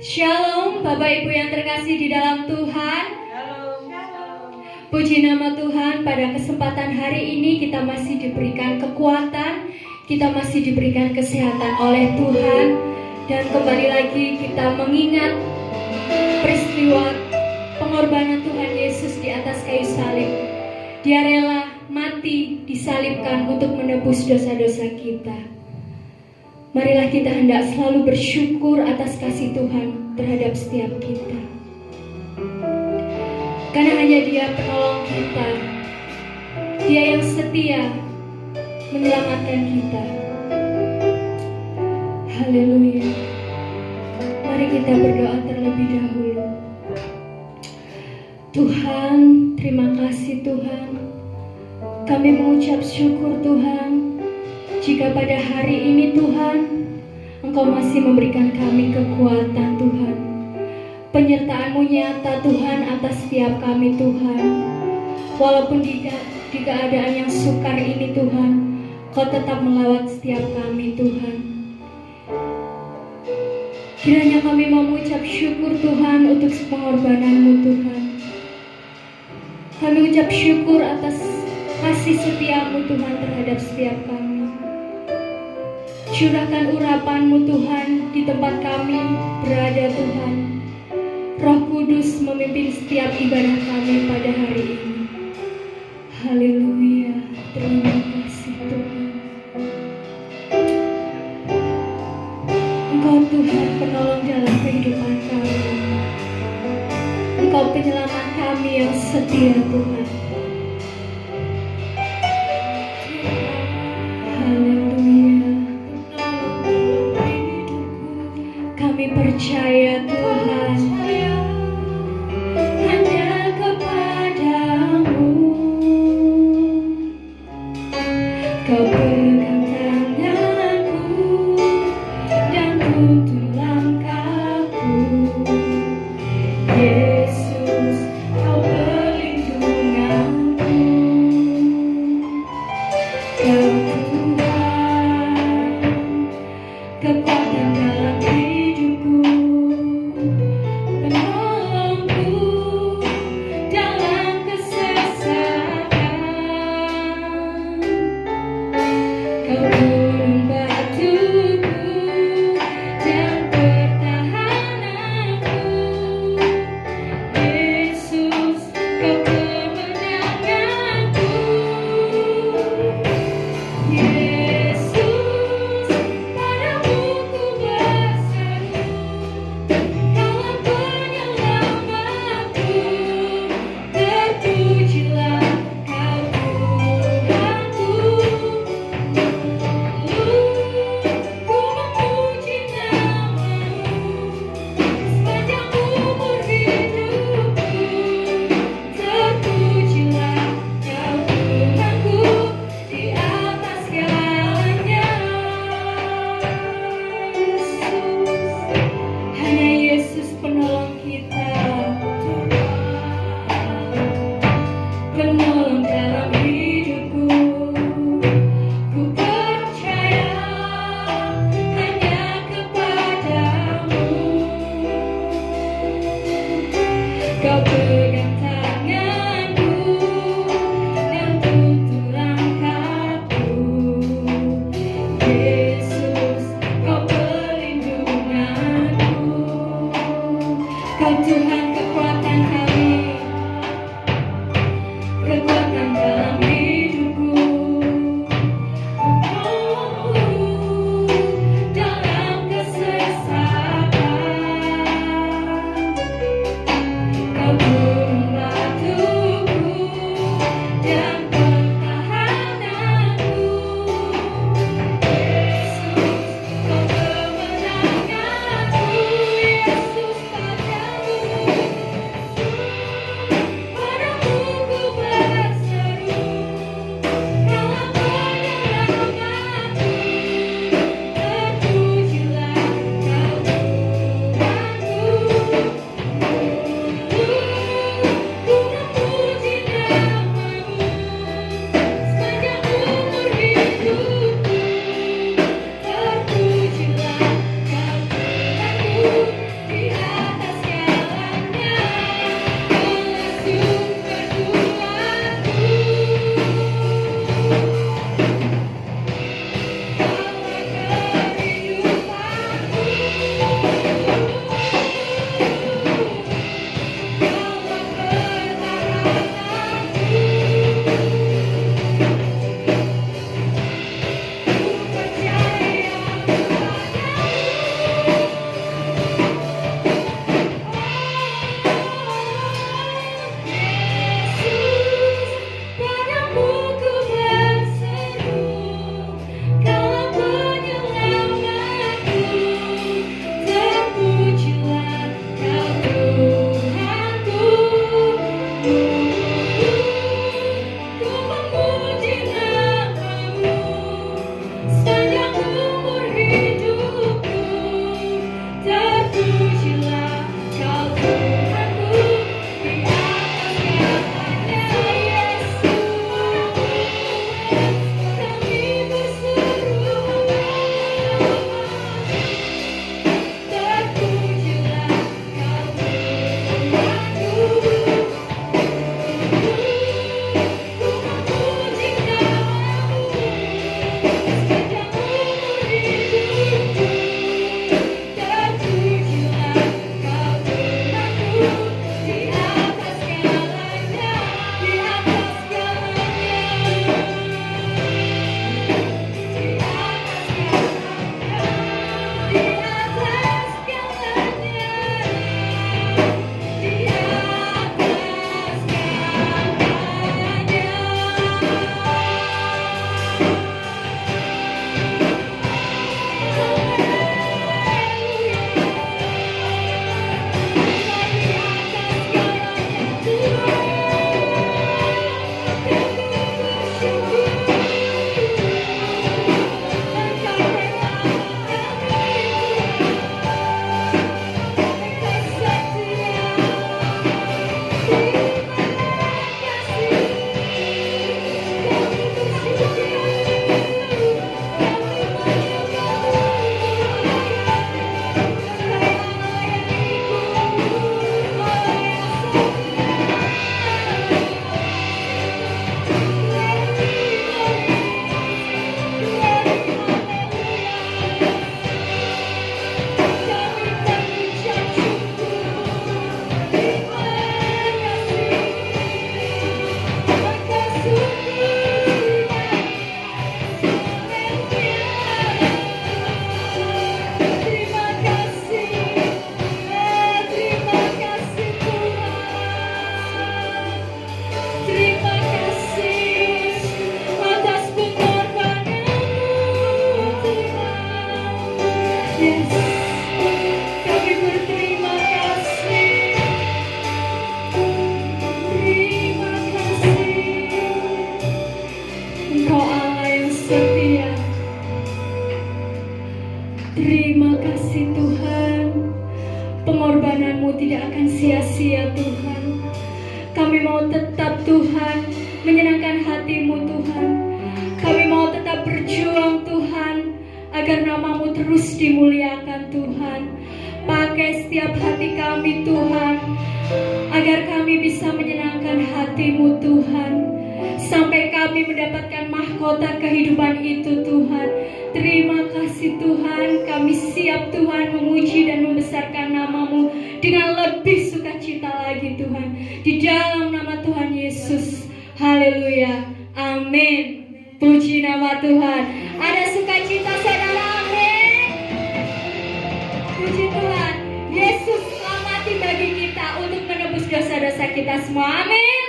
Shalom Bapak Ibu yang terkasih di dalam Tuhan. Puji nama Tuhan, pada kesempatan hari ini kita masih diberikan kekuatan, kita masih diberikan kesehatan oleh Tuhan. Dan kembali lagi kita mengingat peristiwa pengorbanan Tuhan Yesus di atas kayu salib. Dia rela mati, disalibkan untuk menebus dosa-dosa kita. Marilah kita hendak selalu bersyukur atas kasih Tuhan terhadap setiap kita. Karena hanya Dia penolong kita. Dia yang setia menyelamatkan kita. Haleluya. Mari kita berdoa terlebih dahulu. Tuhan, terima kasih Tuhan. Kami mengucap syukur Tuhan, jika pada hari ini Tuhan, Engkau masih memberikan kami kekuatan Tuhan. Penyertaan-Mu nyata Tuhan atas setiap kami Tuhan. Walaupun di keadaan yang sukar ini Tuhan, Kau tetap melawat setiap kami Tuhan. Kiranya kami mau mengucap syukur Tuhan untuk pengorbanan-Mu Tuhan. Kami ucap syukur atas kasih setia-Mu Tuhan terhadap setiap kami. Curahkan urapan-Mu Tuhan di tempat kami berada Tuhan. Roh Kudus memimpin setiap ibadah kami pada hari ini. Haleluya. Terima kasih Tuhan. Engkau Tuhan penolong dalam kehidupan kami. Engkau penyelamat kami yang setia Tuhan. Percaya Tuhan hanya kepadamu. Kau pegang tanganku dan tuntun langkahku. Yesus, Kau perlindunganku. Kau Tuhan, kekuatan dalam Kau firman-Mu tidak akan sia-sia Tuhan. Kami mau tetap Tuhan menyenangkan hati-Mu Tuhan. Kami mau tetap berjuang Tuhan agar nama-Mu terus dimuliakan Tuhan. Pakai setiap hati kami Tuhan, agar kami bisa menyenangkan hati-Mu Tuhan, sampai kami mendapatkan mahkota kehidupan itu Tuhan. Terima kasih Tuhan, kami siap Tuhan memuji dan membesarkan nama-Mu dengan lebih sukacita lagi Tuhan, di dalam nama Tuhan Yesus. Haleluya, amin. Puji nama Tuhan. Ada sukacita saudara, amin. Puji Tuhan, Yesus telah mati bagi kita untuk menebus dosa-dosa kita semua, amin.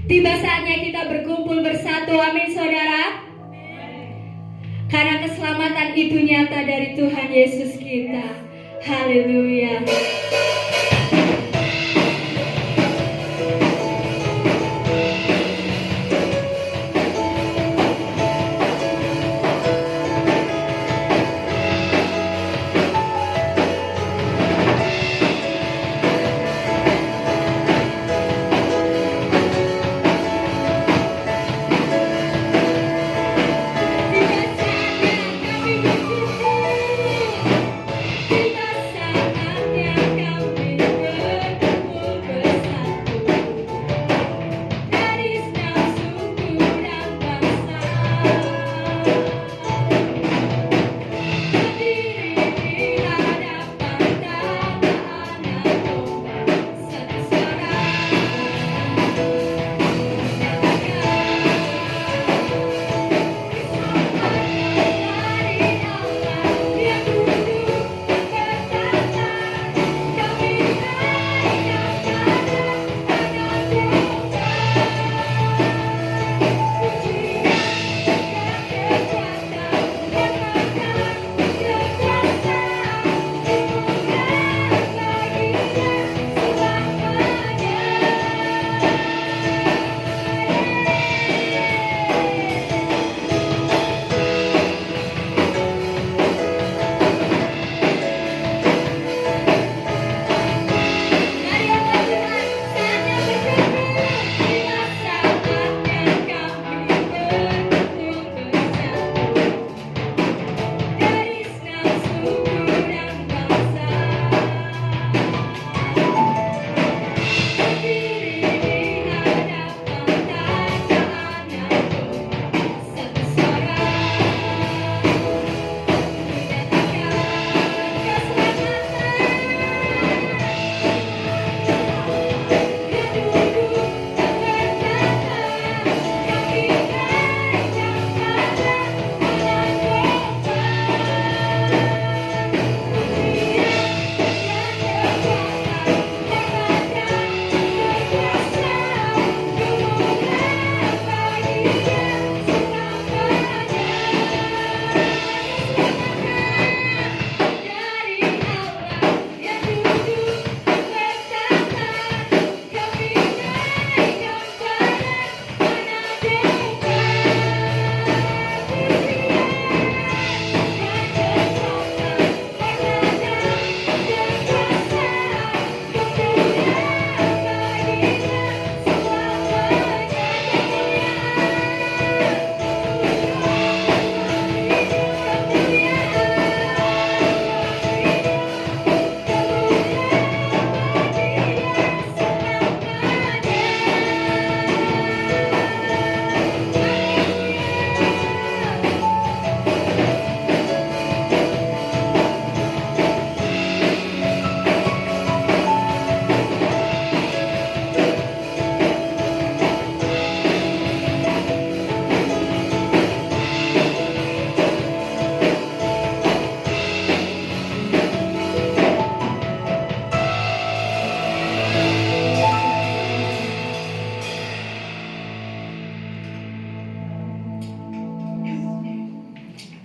Tiba saatnya kita berkumpul bersatu, amin saudara. Karena keselamatan itu nyata dari Tuhan Yesus kita. Haleluya.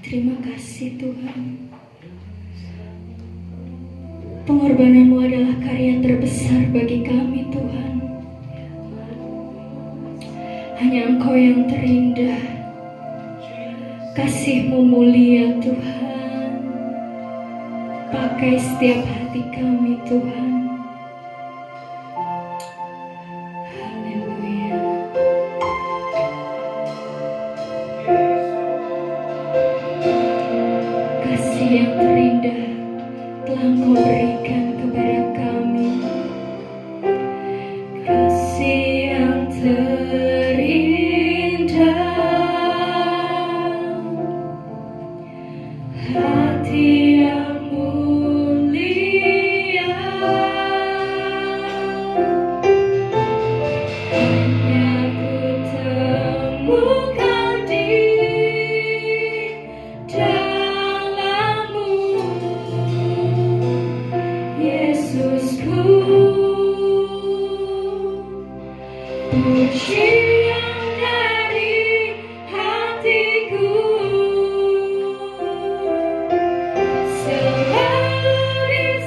Terima kasih Tuhan. Pengorbanan-Mu adalah karya yang terbesar bagi kami Tuhan. Hanya Engkau yang terindah. Kasih-Mu mulia Tuhan. Pakai setiap hati kami Tuhan. Yang terindah telah Engkau berikan kepada kami. Kasih yang terindah, hati yang mulia, hanya ku temukan di Yesusku, pujian dari hatiku, selalu di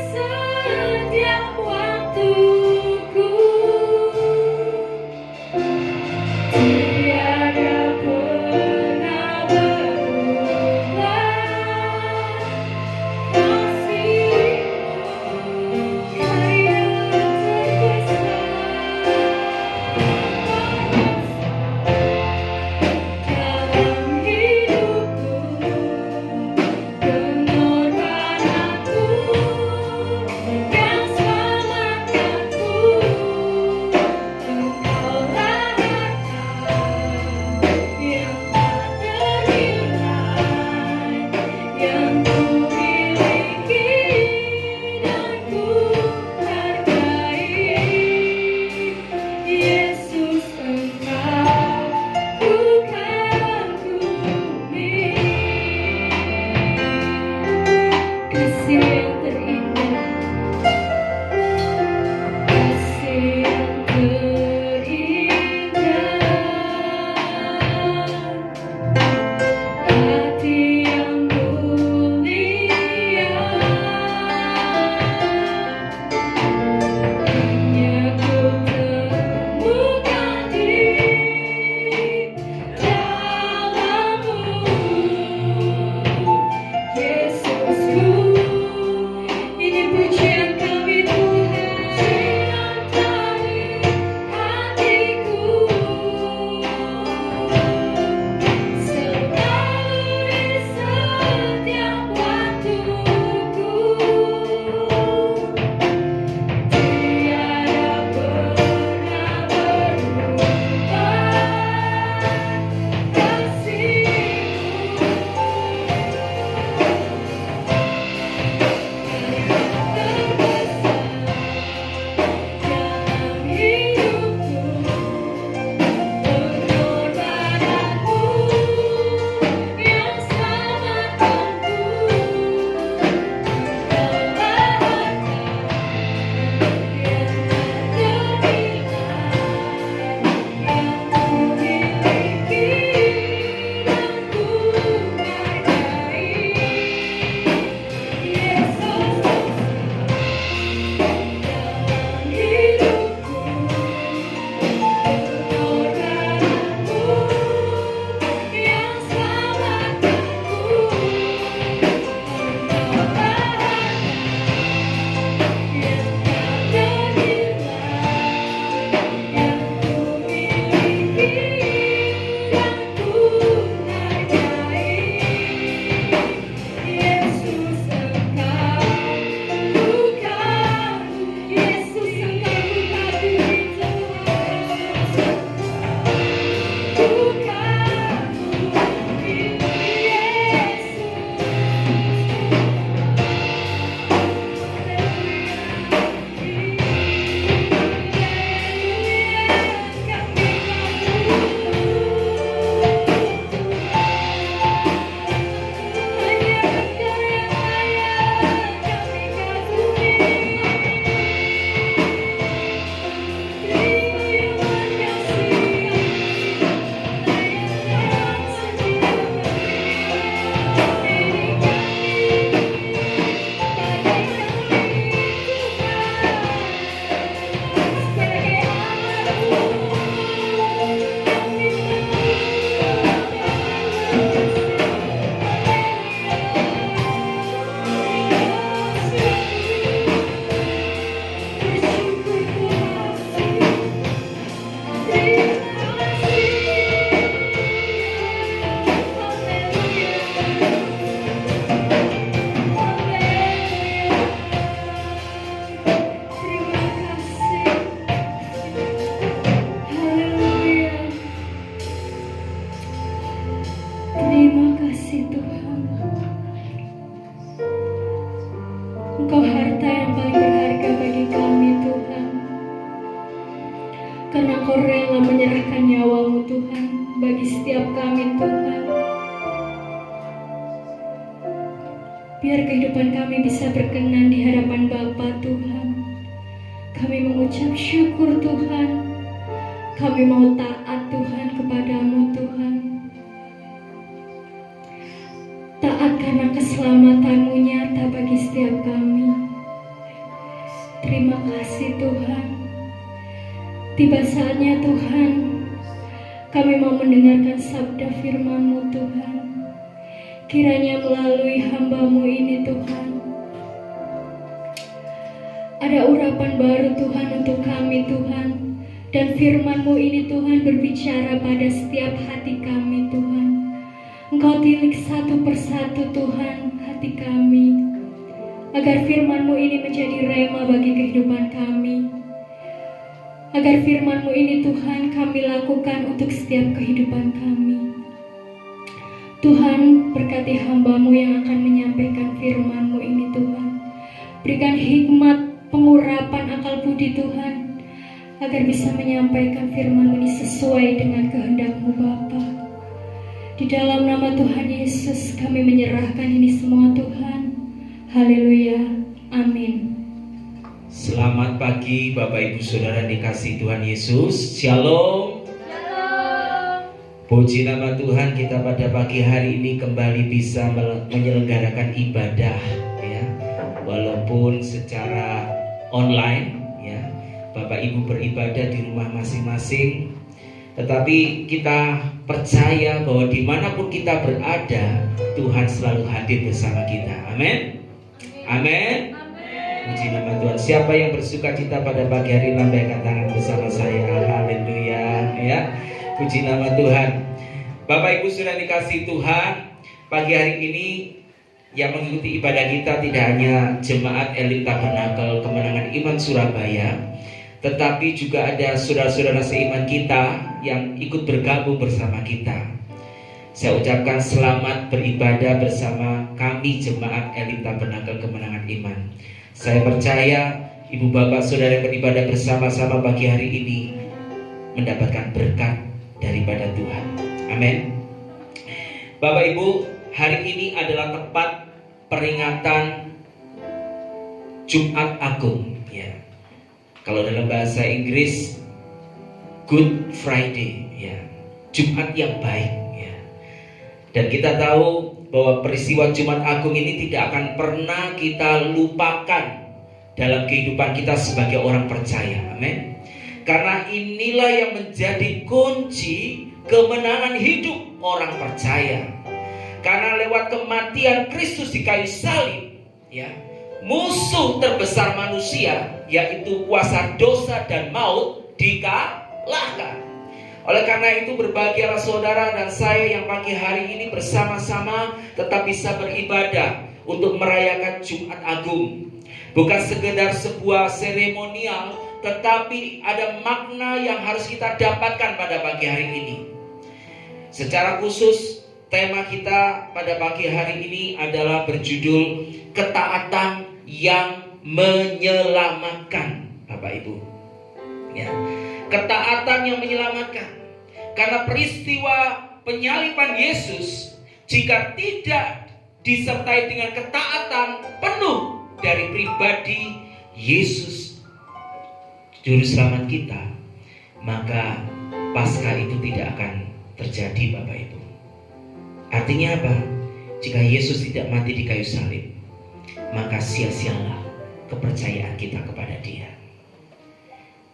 Engkau harta yang paling berharga bagi kami Tuhan. Karena Engkau rela menyerahkan nyawa-Mu Tuhan bagi setiap kami Tuhan. Biar kehidupan kami bisa berkenan di hadapan Bapa Tuhan. Kami mengucap syukur Tuhan. Kami mau taat Tuhan kepadamu Tuhan. Taat karena keselamatan-Mu nyata bagi setiap kami. Terima kasih Tuhan. Tiba saatnya Tuhan, kami mau mendengarkan sabda firman-Mu Tuhan. Kiranya melalui hamba-Mu ini Tuhan, ada urapan baru Tuhan untuk kami Tuhan. Dan firman-Mu ini Tuhan berbicara pada setiap hati kami Tuhan. Engkau tilik satu persatu Tuhan hati kami, agar firman-Mu ini menjadi rema bagi kehidupan kami. Agar firman-Mu ini Tuhan kami lakukan untuk setiap kehidupan kami. Tuhan, berkati hamba-Mu yang akan menyampaikan firman-Mu ini Tuhan. Berikan hikmat, pengurapan akal budi Tuhan, agar bisa menyampaikan firman-Mu ini sesuai dengan kehendak-Mu Bapa. Di dalam nama Tuhan Yesus kami menyerahkan ini semua Tuhan. Haleluya. Amin. Selamat pagi Bapak Ibu Saudara dikasihi Tuhan Yesus. Shalom. Shalom. Puji nama Tuhan, kita pada pagi hari ini kembali bisa menyelenggarakan ibadah ya. Walaupun secara online ya. Bapak Ibu beribadah di rumah masing-masing, tetapi kita percaya bahwa dimanapun kita berada, Tuhan selalu hadir bersama kita. Amin. Amin. Puji nama Tuhan. Siapa yang bersuka cita pada pagi hari, lambaikan tangan bersama saya. Haleluya ya. Puji nama Tuhan. Bapak Ibu sudah dikasih Tuhan, pagi hari ini yang mengikuti ibadah kita tidak hanya jemaat Elim Tabernakel Kemenangan Iman Surabaya, tetapi juga ada saudara-saudara seiman kita yang ikut bergabung bersama kita. Saya ucapkan selamat beribadah bersama kami jemaat Elim Tabernakel Kemenangan Iman. Saya percaya ibu bapak saudara yang beribadah bersama-sama pagi hari ini mendapatkan berkat daripada Tuhan. Amin. Bapak Ibu, hari ini adalah tepat peringatan Jumat Agung ya. Kalau dalam bahasa Inggris Good Friday ya, Jumat yang baik ya. Dan kita tahu bahwa peristiwa Jumat Agung ini tidak akan pernah kita lupakan dalam kehidupan kita sebagai orang percaya. Amin. Karena inilah yang menjadi kunci kemenangan hidup orang percaya. Karena lewat kematian Kristus di kayu salib ya, musuh terbesar manusia yaitu kuasa dosa dan maut dikalahkan. Oleh karena itu berbahagialah saudara dan saya yang pagi hari ini bersama-sama tetap bisa beribadah untuk merayakan Jumat Agung. Bukan sekedar sebuah seremonial, tetapi ada makna yang harus kita dapatkan pada pagi hari ini. Secara khusus tema kita pada pagi hari ini adalah berjudul ketaatan yang menyelamatkan. Bapak Ibu ya, ketaatan yang menyelamatkan. Karena peristiwa penyaliban Yesus jika tidak disertai dengan ketaatan penuh dari pribadi Yesus Juru Selamat kita, maka Paskah itu tidak akan terjadi Bapak Ibu. Artinya apa? Jika Yesus tidak mati di kayu salib, maka sia-sialah kepercayaan kita kepada Dia.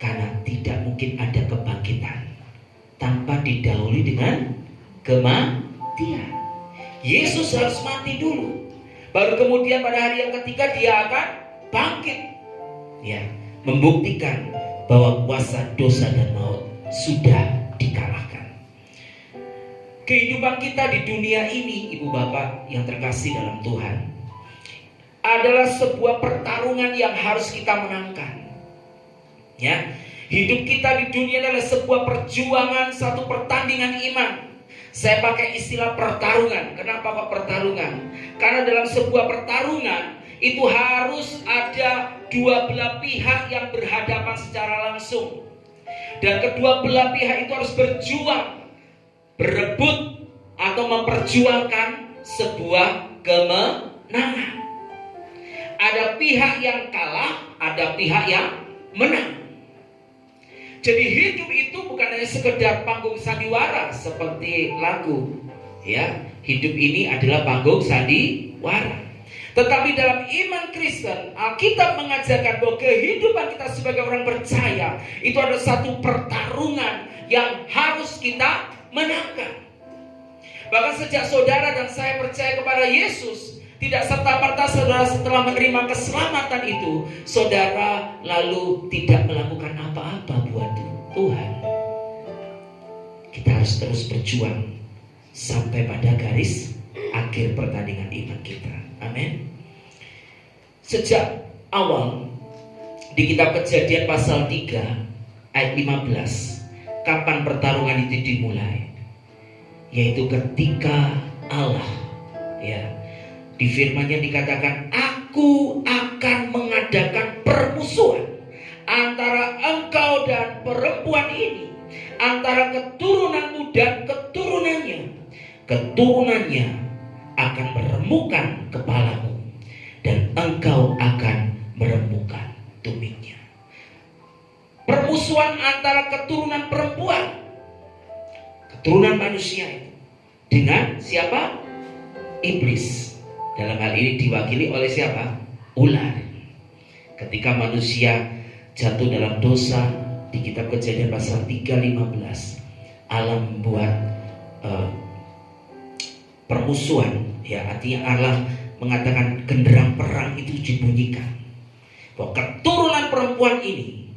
Karena tidak mungkin ada kebangkitan tanpa didahului dengan kematian. Yesus harus mati dulu, baru kemudian pada hari yang ketiga Dia akan bangkit ya, membuktikan bahwa kuasa dosa dan maut sudah dikalahkan. Kehidupan kita di dunia ini, ibu bapak yang terkasih dalam Tuhan, adalah sebuah pertarungan yang harus kita menangkan. Ya, hidup kita di dunia adalah sebuah perjuangan, satu pertandingan iman. Saya pakai istilah pertarungan. Kenapa kok pertarungan? Karena dalam sebuah pertarungan itu harus ada dua belah pihak yang berhadapan secara langsung. Dan kedua belah pihak itu harus berjuang, berebut atau memperjuangkan sebuah kemenangan. Ada pihak yang kalah, ada pihak yang menang. Jadi hidup itu bukan hanya sekedar panggung sandiwara seperti lagu, ya. Hidup ini adalah panggung sandiwara. Tetapi dalam iman Kristen, Alkitab mengajarkan bahwa kehidupan kita sebagai orang percaya itu adalah satu pertarungan yang harus kita menangkan. Bahkan sejak saudara dan saya percaya kepada Yesus, tidak serta-merta saudara setelah menerima keselamatan itu, saudara lalu tidak melakukan apa-apa buat Tuhan. Kita harus terus berjuang sampai pada garis akhir pertandingan iman kita. Amin. Sejak awal di kitab Kejadian pasal 3 ayat 15, kapan pertarungan itu dimulai? Yaitu ketika Allah, ya, di firman-Nya dikatakan, aku akan mengadakan permusuhan antara engkau dan perempuan ini, antara keturunanmu dan keturunannya. Keturunannya akan meremukkan kepalamu dan engkau akan meremukkan tumitnya. Permusuhan antara keturunan perempuan, keturunan manusia itu, dengan siapa? Iblis. Dalam hal ini diwakili oleh siapa? Ular. Ketika manusia jatuh dalam dosa, di kitab Kejadian pasal 3:15, Allah membuat permusuhan, ya, artinya Allah mengatakan genderang perang itu dibunyikan, bahwa keturunan perempuan ini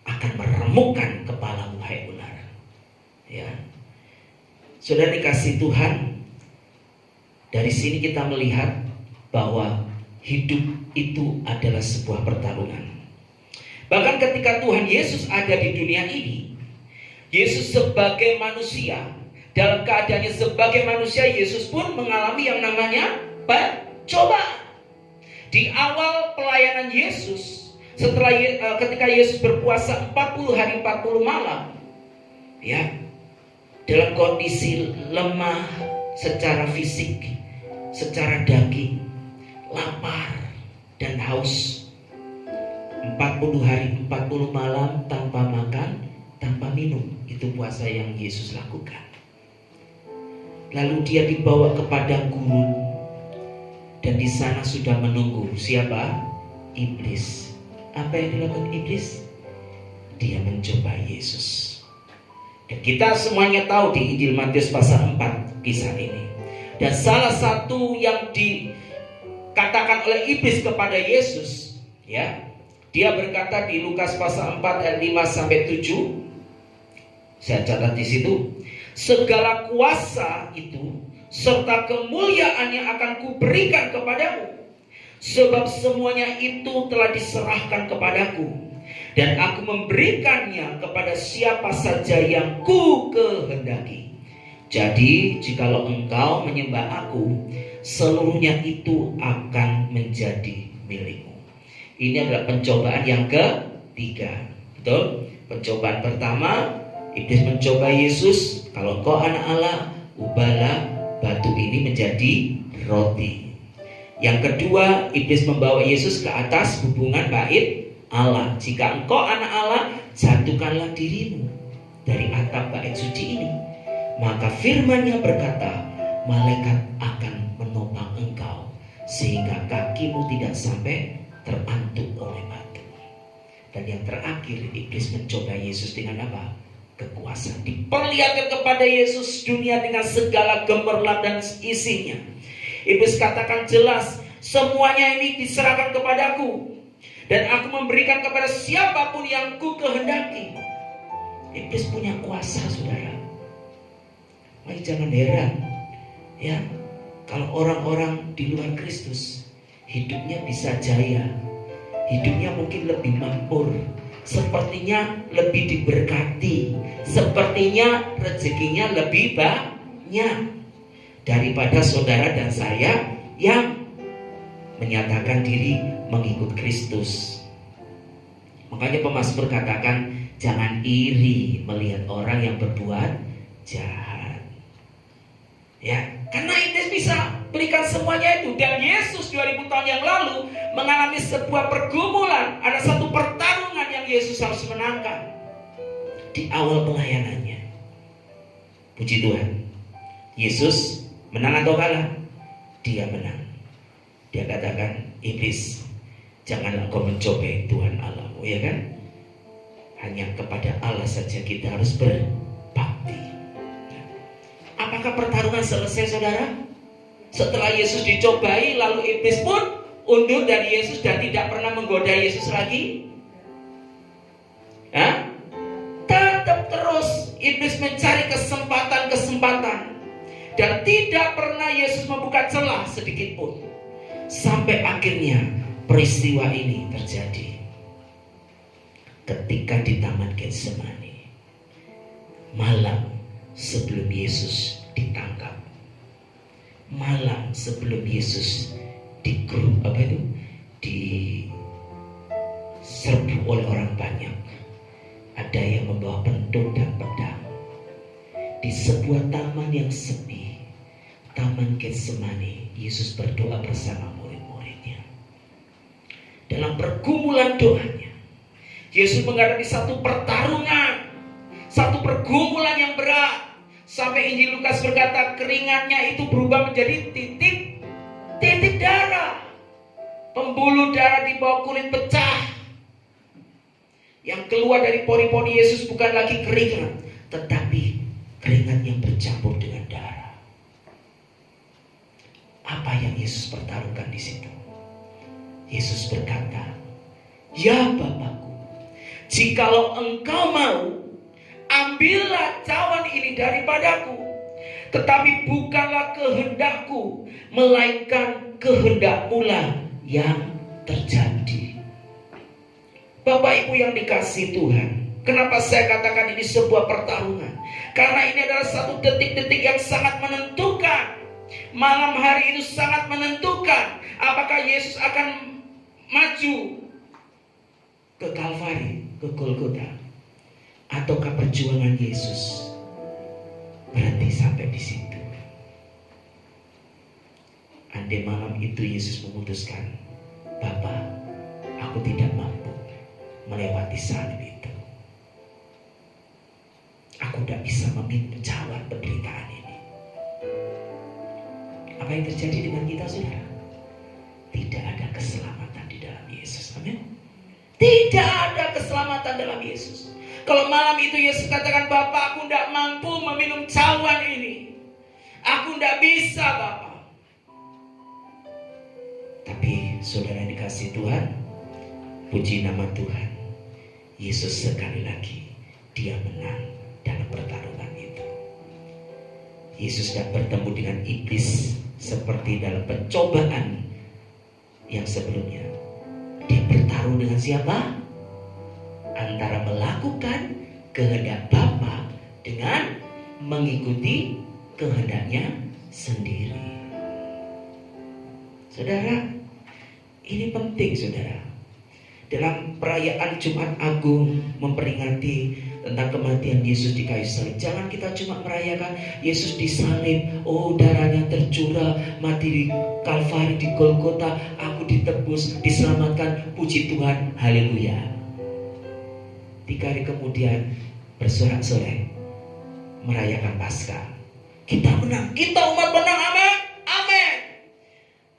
akan meremukkan kepalamu, hai ular. Ya, saudara dikasih Tuhan, dari sini kita melihat bahwa hidup itu adalah sebuah pertarungan. Bahkan ketika Tuhan Yesus ada di dunia ini, Yesus sebagai manusia, dalam keadaannya sebagai manusia, Yesus pun mengalami yang namanya pencobaan. Di awal pelayanan Yesus, setelah ketika Yesus berpuasa 40 hari 40 malam, ya, dalam kondisi lemah secara fisik, secara daging, lapar dan haus, 40 hari 40 malam tanpa makan, tanpa minum. Itu puasa yang Yesus lakukan. Lalu dia dibawa ke padang gurun, dan di sana sudah menunggu siapa? Iblis. Apa yang dilakukan iblis? Dia mencoba Yesus. Dan kita semuanya tahu di Injil Matius pasal 4 kisah ini. Dan salah satu yang dikatakan oleh iblis kepada Yesus, ya, dia berkata di Lukas pasal 4 ayat 5-7. Saya catat di situ. Segala kuasa itu serta kemuliaannya akan kuberikan kepadamu, sebab semuanya itu telah diserahkan kepadaku, dan aku memberikannya kepada siapa saja yang ku kehendaki. Jadi jikalau engkau menyembah aku, seluruhnya itu akan menjadi milikmu. Ini adalah pencobaan yang ketiga. Betul? Pencobaan pertama, iblis mencoba Yesus, kalau kau anak Allah, ubahlah batu ini menjadi roti. Yang kedua, iblis membawa Yesus ke atas hubungan bait Allah. Jika engkau anak Allah, jatuhkanlah dirimu dari atap bait suci ini. Maka firman-Nya berkata, malaikat akan menopang engkau, sehingga kakimu tidak sampai terantuk oleh batu. Dan yang terakhir, iblis mencoba Yesus dengan apa? Kekuasaan. Diperlihatkan kepada Yesus dunia dengan segala gemerlap dan isinya. Iblis katakan jelas, semuanya ini diserahkan kepadaku, dan aku memberikan kepada siapapun yang ku kehendaki. Iblis punya kuasa, saudara. Maka jangan heran, ya, kalau orang-orang di luar Kristus hidupnya bisa jaya, hidupnya mungkin lebih makmur, sepertinya lebih diberkati, sepertinya rezekinya lebih banyak daripada saudara dan saya yang menyatakan diri mengikut Kristus. Makanya pemazmur katakan, jangan iri melihat orang yang berbuat jahat. Ya, karena iblis bisa berikan semuanya itu. Dan Yesus 2000 tahun yang lalu mengalami sebuah pergumulan. Ada satu pertarungan yang Yesus harus menangkan di awal pelayanannya. Puji Tuhan, Yesus menang atau kalah? Dia menang. Dia katakan, iblis, janganlah kau mencobai Tuhan Allahmu, ya kan? Hanya kepada Allah saja kita harus berbakti. Apakah pertarungan selesai, saudara? Setelah Yesus dicobai, lalu iblis pun undur dari Yesus dan tidak pernah menggoda Yesus lagi? Hah? Tetap terus iblis mencari kesempatan-kesempatan, dan tidak pernah Yesus membuka celah sedikit pun. Sampai akhirnya peristiwa ini terjadi ketika di Taman Getsemani, malam sebelum Yesus ditangkap, malam sebelum Yesus diserbu oleh orang banyak. Ada yang membawa pentung dan pedang. Di sebuah taman yang sepi, Taman Getsemani, Yesus berdoa bersama murid-muridnya. Dalam pergumulan doanya, Yesus menghadapi satu pertarungan, satu pergumulan yang berat. Sampai Injil Lukas berkata keringatnya itu berubah menjadi titik darah. Pembuluh darah di bawah kulit pecah. Yang keluar dari pori-pori Yesus bukan lagi keringat, tetapi keringat yang bercampur dengan darah. Apa yang Yesus pertaruhkan di situ? Yesus berkata, "Ya Bapakku, jikalau engkau mau, ambillah cawan ini daripadaku. Tetapi bukanlah kehendakku, melainkan kehendak-Mu lah yang terjadi." Bapak Ibu yang dikasihi Tuhan, kenapa saya katakan ini sebuah pertarungan? Karena ini adalah satu detik-detik yang sangat menentukan. Malam hari itu sangat menentukan apakah Yesus akan maju ke Kalvari, ke Golgota, ataukah perjuangan Yesus berhenti sampai di situ. Andai malam itu Yesus memutuskan, "Bapa, aku tidak mampu melewati salib itu. Aku tidak bisa meminta cawan penderitaan ini." Apa yang terjadi dengan kita, saudara? Tidak ada keselamatan di dalam Yesus. Amin. Tidak ada keselamatan dalam Yesus. Kalau malam itu Yesus katakan, "Bapa, aku tidak mampu meminum cawan ini. Aku tidak bisa, Bapa." Tapi saudara yang dikasihi Tuhan, puji nama Tuhan, Yesus sekali lagi dia menang dalam pertarungan itu. Yesus tidak bertemu dengan iblis seperti dalam pencobaan yang sebelumnya. Dia bertarung dengan siapa? Antara melakukan kehendak Bapa dengan mengikuti kehendaknya sendiri. Saudara, ini penting, saudara. Dalam perayaan Jumat Agung memperingati tentang kematian Yesus di kayu salib, jangan kita cuma merayakan Yesus disalib, oh darahnya tercurah, mati di Kalvari, di Golgota, aku ditebus, diselamatkan, puji Tuhan, haleluya. 3 hari kemudian bersorak-sorai merayakan Paskah. Kita menang, kita umat menang, amin, amin.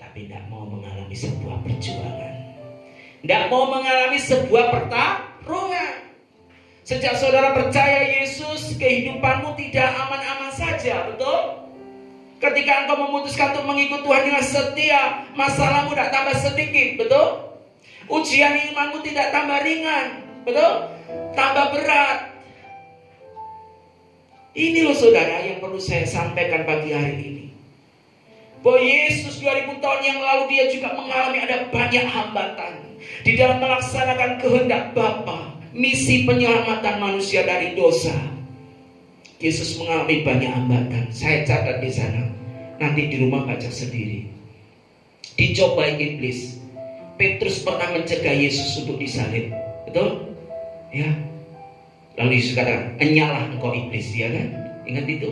Tapi tidak mau mengalami sebuah perjuangan, tidak mau mengalami sebuah pertarungan. Sejak saudara percaya Yesus, kehidupanmu tidak aman-aman saja, betul? Ketika engkau memutuskan untuk mengikut Tuhan dengan setia, masalahmu tidak tambah sedikit, betul? Ujian imanmu tidak tambah ringan, betul? Tambah berat. Ini loh saudara yang perlu saya sampaikan pagi hari ini. Bahwa Yesus 2000 tahun yang lalu dia juga mengalami ada banyak hambatan di dalam melaksanakan kehendak Bapa, misi penyelamatan manusia dari dosa. Yesus mengalami banyak hambatan. Saya catat di sana. Nanti di rumah baca sendiri. dicobai iblis. Petrus pernah mencegah Yesus untuk disalib, betul? Ya. Lalu Yesus katakan, "Enyalah engkau iblis," ya kan? Ingat itu?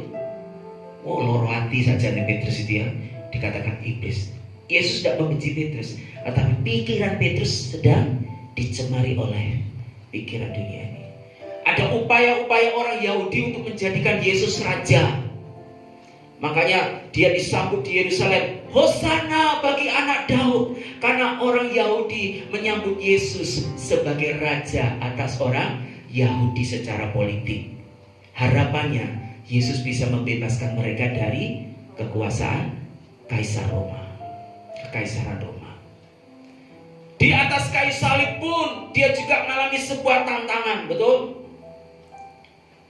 Oh, loro hati saja nih Petrus itu ya, dikatakan iblis. Yesus tidak membenci Petrus, tetapi pikiran Petrus sedang dicemari oleh pikiran dunia ini. Ada upaya-upaya orang Yahudi untuk menjadikan Yesus raja. Makanya dia disambut di Yerusalem, "Hosana bagi anak Daud." Karena orang Yahudi menyambut Yesus sebagai raja atas orang Yahudi secara politik. Harapannya Yesus bisa membebaskan mereka dari kekuasaan Kaisar Roma, Kekaisaran Roma. Di atas kayu salib pun dia juga mengalami sebuah tantangan, betul?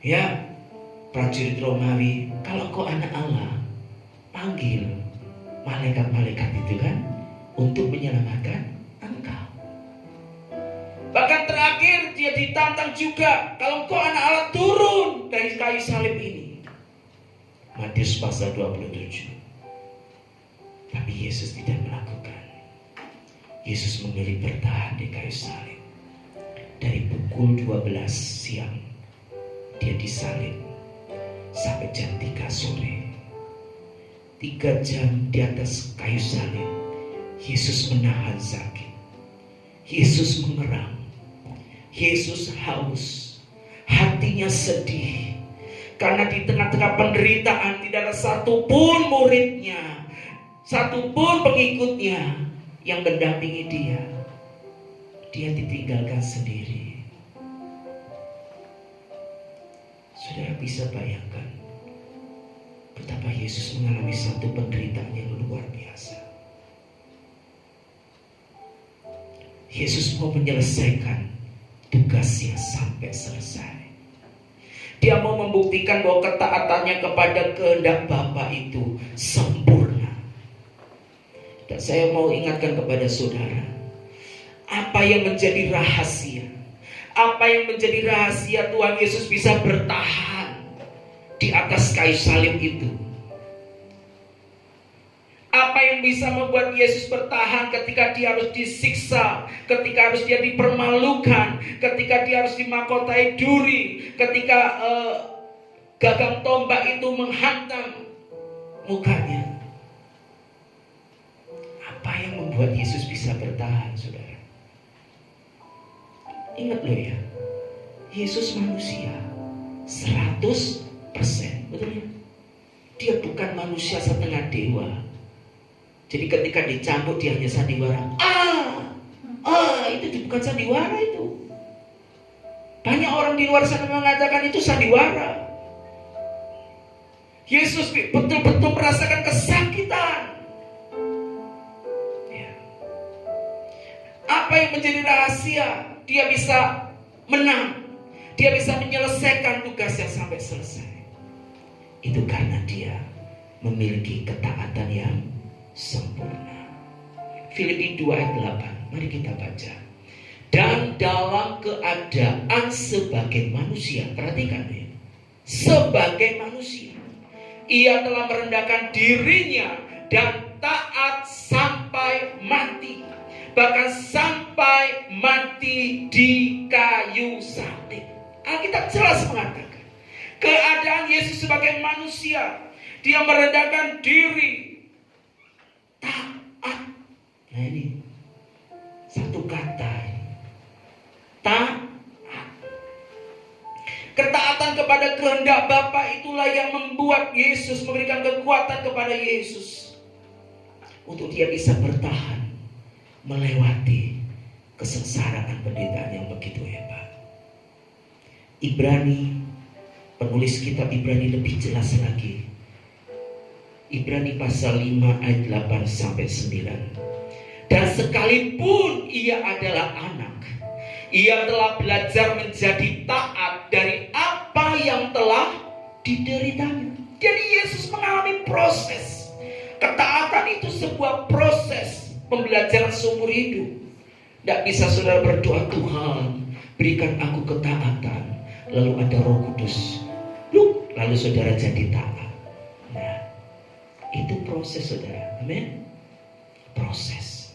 Ya, prajurit Romawi, "Kalau kau anak Allah, panggil malaikat-malaikat itu kan untuk menyelamatkan engkau." Bahkan terakhir dia ditantang juga, "Kalau kau anak Allah, turun dari kayu salib ini." Matius pasal 27. Tapi Yesus tidak melakukan. Yesus memilih bertahan di kayu salib. Dari pukul 12 siang dia disalib sampai jam 3 sore. 3 jam di atas kayu salib. Yesus menahan sakit. Yesus mengerang. Yesus haus. Hatinya sedih. Karena di tengah-tengah penderitaan tidak ada satupun muridnya, satupun pengikutnya yang mendampingi dia. Dia ditinggalkan sendiri. Saudara bisa bayangkan betapa Yesus mengalami satu penderitaan yang luar biasa. Yesus mau menyelesaikan tugasnya sampai selesai. Dia mau membuktikan bahwa ketaatannya kepada kehendak Bapa itu sempurna. Dan saya mau ingatkan kepada saudara, apa yang menjadi rahasia? Apa yang menjadi rahasia Tuhan Yesus bisa bertahan di atas kayu salib itu? Apa yang bisa membuat Yesus bertahan ketika dia harus disiksa, ketika harus dia dipermalukan, ketika dia harus dimahkotai duri, ketika gagang tombak itu menghantam mukanya? Apa yang membuat Yesus bisa bertahan, saudara? Ingat loh ya, Yesus manusia 100%, betul ya? Dia bukan manusia setengah dewa. Jadi ketika dicambuk dia hanya sandiwara. Itu bukan sandiwara itu. Banyak orang di luar sana mengatakan itu sandiwara. Yesus betul-betul merasakan kesakitan. Ya. Apa yang menjadi rahasia? Dia bisa menang. Dia bisa menyelesaikan tugasnya sampai selesai. Itu karena dia memiliki ketaatan yang sempurna. Filipi 2 ayat 8. Mari kita baca. Dan dalam keadaan sebagai manusia, perhatikan ya, sebagai manusia, ia telah merendahkan dirinya dan taat sampai mati, bahkan sampai mati di kayu salib. Alkitab jelas mengatakan keadaan Yesus sebagai manusia, dia merendahkan diri, taat. Nah ini satu kata, taat. Ketaatan kepada kehendak Bapa itulah yang membuat Yesus, memberikan kekuatan kepada Yesus untuk dia bisa bertahan melewati kesengsaraan penderitaan yang begitu hebat. Ibrani, penulis kitab Ibrani lebih jelas lagi. Ibrani pasal 5 ayat 8 sampai 9. Dan sekalipun ia adalah anak, ia telah belajar menjadi taat dari apa yang telah dideritanya. Jadi Yesus mengalami proses. Ketaatan itu sebuah proses pembelajaran seumur hidup. Tidak bisa saudara berdoa, Tuhan berikan aku ketaatan, lalu ada Roh Kudus, lalu saudara jadi taat. Nah, itu proses saudara. Amin. proses.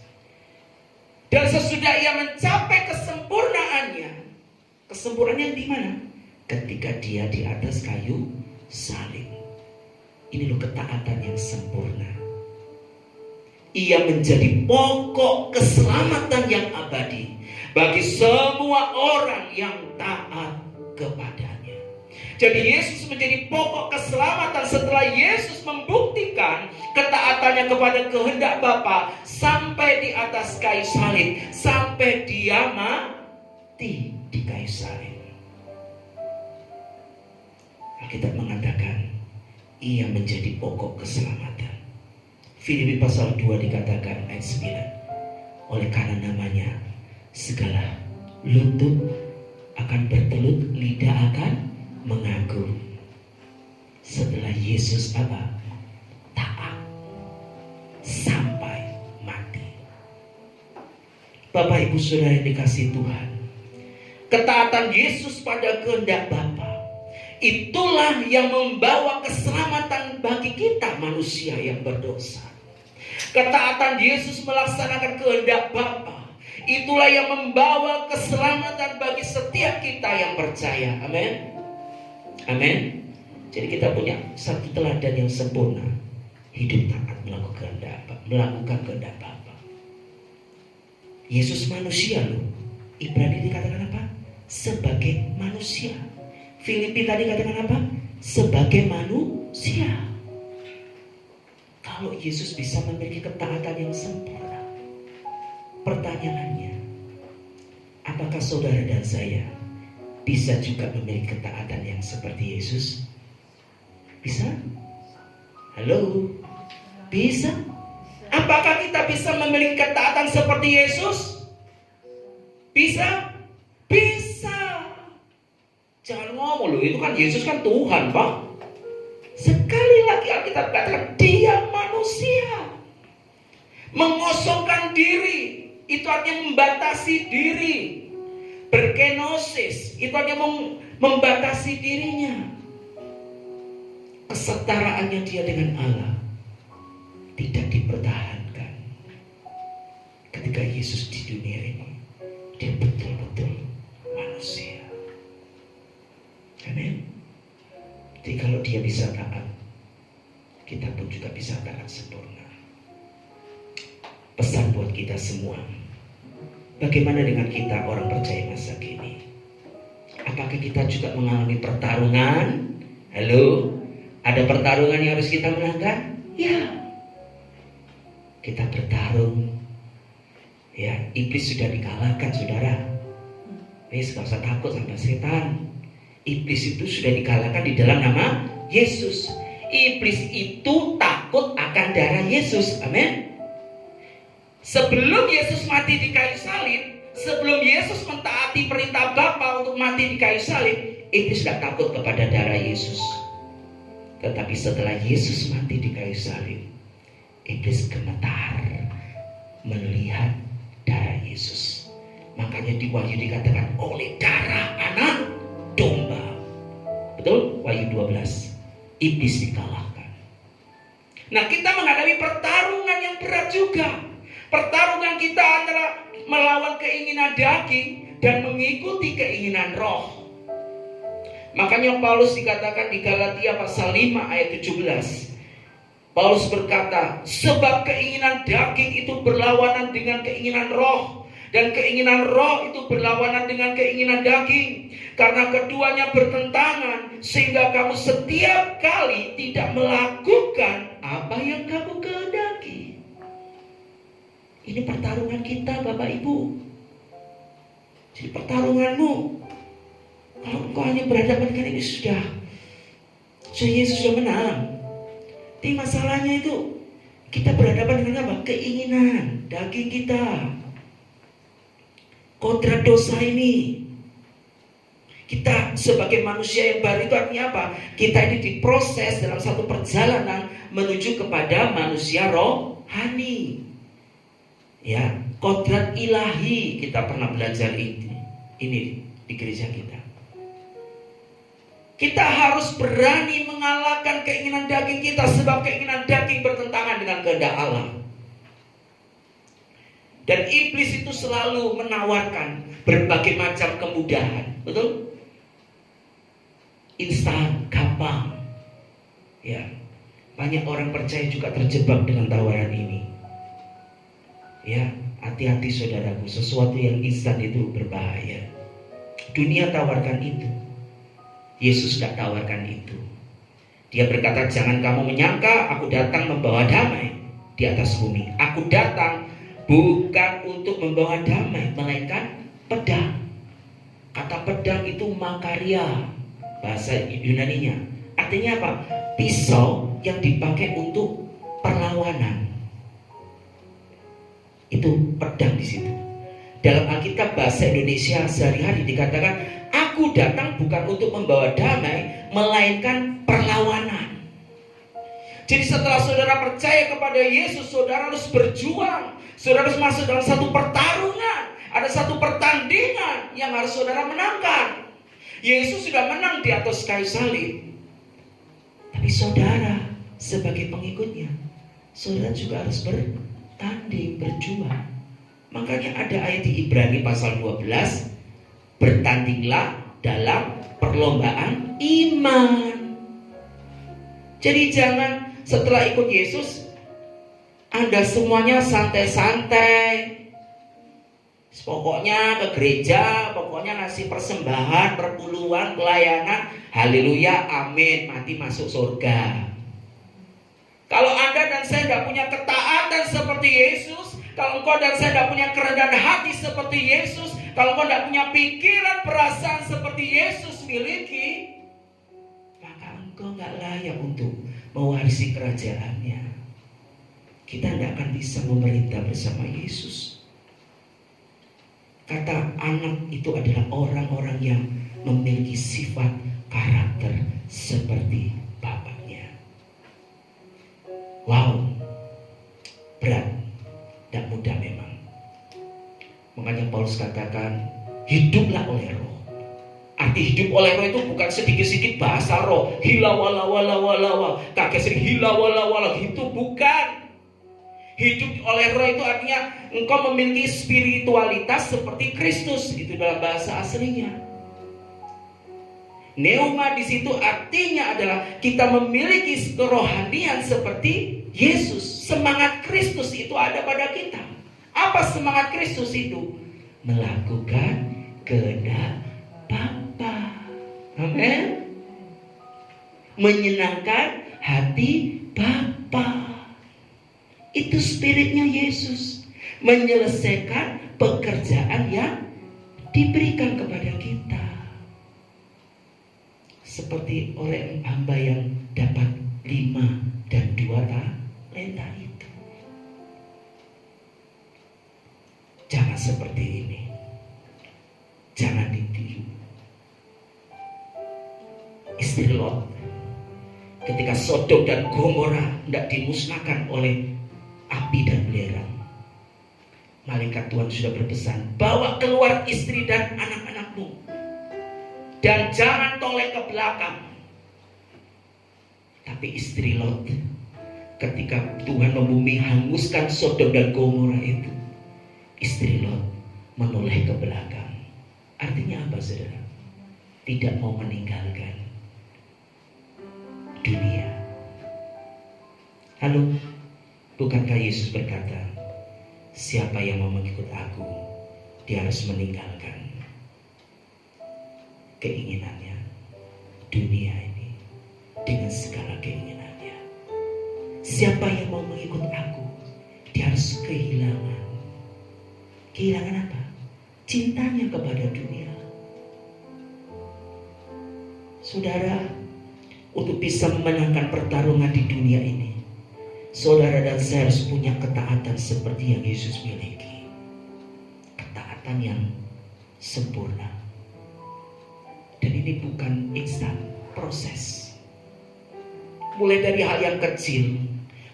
Dan sesudah ia mencapai kesempurnaannya di mana? Ketika dia di atas kayu salib. Ini loh ketaatan yang sempurna. Ia menjadi pokok keselamatan yang abadi bagi semua orang yang taat kepadanya. Jadi Yesus menjadi pokok keselamatan setelah Yesus membuktikan ketaatannya kepada kehendak Bapa sampai di atas kayu salib, sampai dia mati di kayu salib. Alkitab mengatakan ia menjadi pokok keselamatan. Filipi pasal 2 dikatakan ayat 9. Oleh karena namanya segala lutut akan bertelut, lidah akan mengaku. Setelah Yesus apa? Taat sampai mati. Bapak Ibu Saudara yang dikasihi Tuhan, ketaatan Yesus pada kehendak Bapa, itulah yang membawa keselamatan bagi kita manusia yang berdosa. Ketaatan Yesus melaksanakan kehendak Bapa, itulah yang membawa keselamatan bagi setiap kita yang percaya. Amin. Amin. Jadi kita punya satu teladan yang sempurna, hidup taat melakukan kehendak Bapa. Yesus manusia loh. Ibrani dikatakan apa? Sebagai manusia. Filipi tadi katakan apa? Sebagai manusia. Kalau Yesus bisa memiliki ketaatan yang sempurna, pertanyaannya, apakah saudara dan saya bisa juga memiliki ketaatan yang seperti Yesus? Bisa? Halo? Bisa? Apakah kita bisa memiliki ketaatan seperti Yesus? Bisa? Bisa. Jangan ngomong loh, itu kan Yesus kan Tuhan, Pak. Sekali lagi Alkitab katakan dia manusia. Mengosongkan diri, itu artinya membatasi diri. Berkenosis, itu artinya membatasi dirinya. Kesetaraannya dia dengan Allah tidak dipertahankan. Ketika Yesus di dunia ini, dia betul-betul manusia. Amin. Jadi kalau dia bisa taat, kita pun juga bisa taat sempurna. Pesan buat kita semua, bagaimana dengan kita orang percaya masa kini? Apakah kita juga mengalami pertarungan? Halo? Ada pertarungan yang harus kita menangkan? Ya. Kita bertarung. Ya, iblis sudah dikalahkan, saudara. Gak usah takut sama setan. Iblis itu sudah dikalahkan di dalam nama Yesus. Iblis itu takut akan darah Yesus. Amin. Sebelum Yesus mati di kayu salib, sebelum Yesus mentaati perintah Bapa untuk mati di kayu salib, iblis tidak takut kepada darah Yesus. Tetapi setelah Yesus mati di kayu salib, iblis gemetar melihat darah Yesus. Makanya di Wahyu dikatakan oleh darah anak domba. Betul? Wahyu 12. Iblis dikalahkan. Nah, kita menghadapi pertarungan yang berat juga. Pertarungan kita antara melawan keinginan daging dan mengikuti keinginan roh. Makanya Paulus dikatakan di Galatia pasal 5 ayat 17. Paulus berkata, sebab keinginan daging itu berlawanan dengan keinginan roh, dan keinginan roh itu berlawanan dengan keinginan daging. Karena keduanya bertentangan, sehingga kamu setiap kali tidak melakukan apa yang kamu kehendaki. Ini pertarungan kita, Bapak Ibu. Jadi pertarunganmu, kalau engkau hanya berhadapan dengan ini sudah Yesus sudah menang. Tapi masalahnya itu kita berhadapan dengan apa? Keinginan daging kita. Kodrat dosa ini. Kita sebagai manusia yang baru itu artinya apa? Kita ini diproses dalam satu perjalanan menuju kepada manusia rohani. Ya, kodrat ilahi kita pernah belajar ini di gereja kita. Kita harus berani mengalahkan keinginan daging kita, sebab keinginan daging bertentangan dengan kehendak Allah. Dan iblis itu selalu menawarkan berbagai macam kemudahan. Betul? Instan, gampang. Ya, banyak orang percaya juga terjebak dengan tawaran ini. Ya, hati-hati saudaraku, sesuatu yang instan itu berbahaya. Dunia tawarkan itu, Yesus tidak tawarkan itu. Dia berkata, jangan kamu menyangka aku datang membawa damai di atas bumi. Aku datang bukan untuk membawa damai, melainkan pedang. Kata pedang itu makaria, bahasa Yunaninya. Artinya apa? Pisau yang dipakai untuk perlawanan. Itu pedang di situ. Dalam Alkitab bahasa Indonesia sehari-hari dikatakan, aku datang bukan untuk membawa damai, melainkan perlawanan. Jadi setelah saudara percaya kepada Yesus, saudara harus berjuang. Saudara harus masuk dalam satu pertarungan. Ada satu pertandingan yang harus saudara menangkan. Yesus sudah menang di atas kayu salib. Tapi saudara sebagai pengikutnya, saudara juga harus bertanding, berjuang. Makanya ada ayat di Ibrani pasal 12, bertandinglah dalam perlombaan iman. Jadi jangan setelah ikut Yesus Anda semuanya santai-santai, pokoknya ke gereja, pokoknya ngasih persembahan, perpuluhan, pelayanan, haleluya, amin, mati masuk surga. Kalau Anda dan saya tidak punya ketaatan seperti Yesus, kalau engkau dan saya tidak punya kerendahan hati seperti Yesus, kalau engkau tidak punya pikiran, perasaan seperti Yesus miliki, maka engkau nggak layak untuk mewarisi kerajaannya. Kita tidak akan bisa memerintah bersama Yesus. Kata anak itu adalah orang-orang yang memiliki sifat karakter seperti bapaknya. Wow, berat, tidak mudah memang. Makanya Paulus katakan, hiduplah oleh roh. Arti hidup oleh roh itu bukan sedikit-sedikit bahasa roh, hila wala wala wala wala, kakek sering hila wala wala, itu bukan. Hidup oleh roh itu artinya engkau memiliki spiritualitas seperti Kristus, itu dalam bahasa aslinya. Neuma di situ artinya adalah kita memiliki kerohanian seperti Yesus. Semangat Kristus itu ada pada kita. Apa semangat Kristus itu? Melakukan kehendak Bapa. Amin. Menyenangkan hati Bapa. Itu spiritnya Yesus. Menyelesaikan pekerjaan yang diberikan kepada kita. Seperti oleh hamba yang dapat 5 dan 2 talenta itu. Jangan seperti ini. Jangan ditiru. Istri Lot, ketika Sodom dan Gomora tidak dimusnahkan oleh api dan belerang, malaikat Tuhan sudah berpesan, bawa keluar istri dan anak-anakmu, dan jangan toleh ke belakang. Tapi istri Lot, ketika Tuhan membumi hanguskan Sodom dan Gomora itu, istri Lot menoleh ke belakang. Artinya apa, saudara? Tidak mau meninggalkan dunia. Lalu, bukankah Yesus berkata, siapa yang mau mengikut aku, dia harus meninggalkan keinginannya, dunia ini dengan segala keinginannya. Siapa yang mau mengikut aku, dia harus kehilangan. Kehilangan apa? Cintanya kepada dunia. Saudara, untuk bisa memenangkan pertarungan di dunia ini, saudara dan saya harus punya ketaatan seperti yang Yesus miliki. Ketaatan yang sempurna. Dan ini bukan instan, proses. Mulai dari hal yang kecil,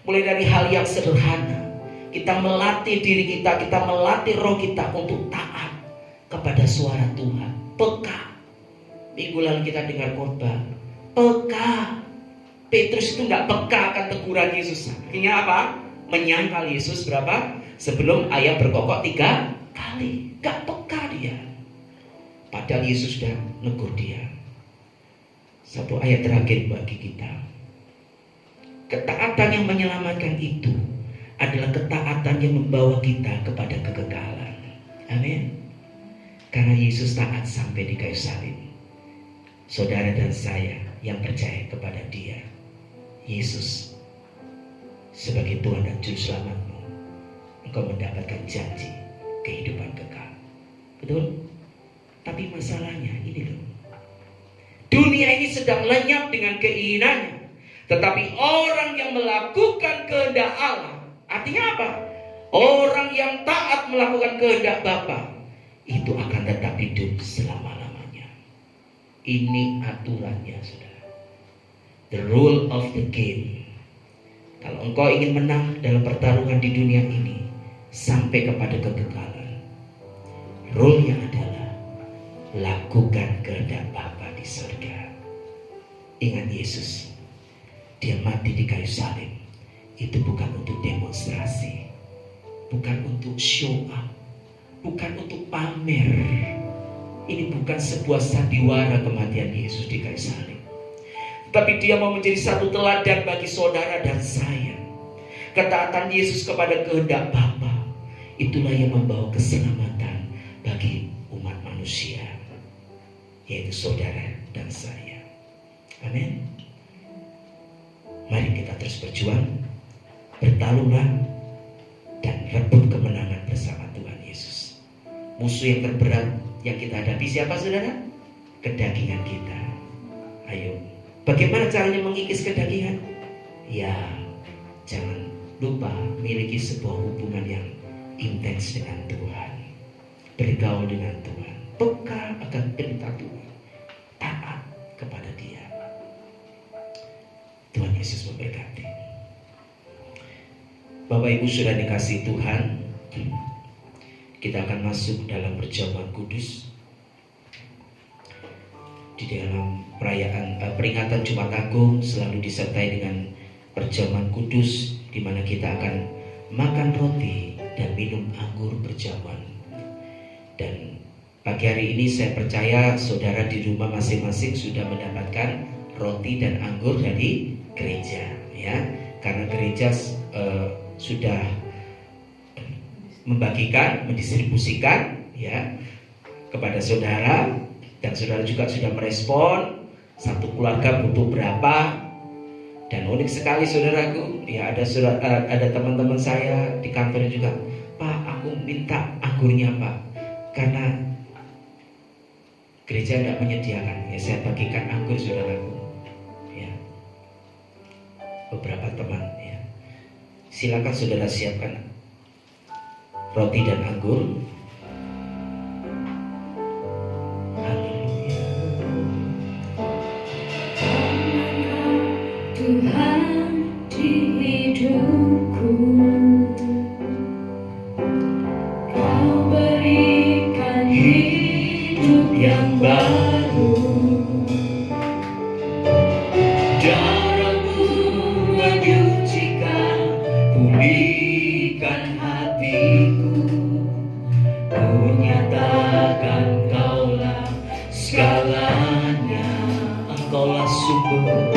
mulai dari hal yang sederhana, kita melatih diri kita, kita melatih roh kita untuk taat kepada suara Tuhan. Peka. Minggu lalu kita dengar khotbah, peka. Petrus itu tidak peka akan teguran Yesus. Artinya apa? Menyangkal Yesus berapa? Sebelum ayam berkokok 3 kali. Gak peka dia. Padahal Yesus sudah negur dia. Satu ayat terakhir bagi kita. Ketaatan yang menyelamatkan itu adalah ketaatan yang membawa kita kepada kekekalan. Amin. Karena Yesus taat sampai di kayu salib. Saudara dan saya yang percaya kepada Dia, Yesus sebagai Tuhan dan Juru Selamatmu, engkau mendapatkan janji kehidupan kekal. Betul? Tapi masalahnya ini loh. Dunia ini sedang lenyap dengan keinginannya. Tetapi orang yang melakukan kehendak Allah, artinya apa? Orang yang taat melakukan kehendak Bapa, itu akan tetap hidup selama-lamanya. Ini aturannya, saudara. The rule of the game. Kalau engkau ingin menang dalam pertarungan di dunia ini sampai kepada kekekalan, rule-nya adalah lakukan kehendak Bapa di surga. Ingat Yesus, Dia mati di kayu salib. Itu bukan untuk demonstrasi, bukan untuk show up, bukan untuk pamer. Ini bukan sebuah sandiwara kematian Yesus di kayu salib. Tapi Dia mau menjadi satu teladan bagi saudara dan saya. Ketaatan Yesus kepada kehendak Bapa, itulah yang membawa keselamatan bagi umat manusia, yaitu saudara dan saya. Amin. Mari kita terus berjuang, bertarunglah, dan rebut kemenangan bersama Tuhan Yesus. Musuh yang terberat yang kita hadapi siapa, saudara? Kedagingan kita. Ayo, bagaimana caranya mengikis kedagingan? Ya, jangan lupa miliki sebuah hubungan yang intens dengan Tuhan, bergaul dengan Tuhan, peka akan perintah Tuhan, taat kepada Dia. Tuhan Yesus memberkati. Bapak Ibu sudah dikasih Tuhan, kita akan masuk dalam perjamuan kudus. Di dalam perayaan peringatan Jumat Agung selalu disertai dengan perjamuan kudus, di mana kita akan makan roti dan minum anggur berjamuan. Dan pagi hari ini saya percaya saudara di rumah masing-masing sudah mendapatkan roti dan anggur dari gereja, ya, karena gereja sudah membagikan, mendistribusikan, ya, kepada saudara, dan saudara juga sudah merespon satu keluarga butuh berapa. Dan unik sekali saudaraku, ya, ada teman-teman saya di kantor juga, Pak, aku minta anggurnya Pak, karena gereja tidak menyediakan. Ya, saya bagikan anggur saudaraku, ya, beberapa teman, ya. Silakan saudara siapkan roti dan anggur. Tuhan di hidupku, Kau berikan hidup yang baru. Darah-Mu menyucikan, pulihkan hatiku. Ku nyatakan Kaulah segalanya. Engkaulah sumber,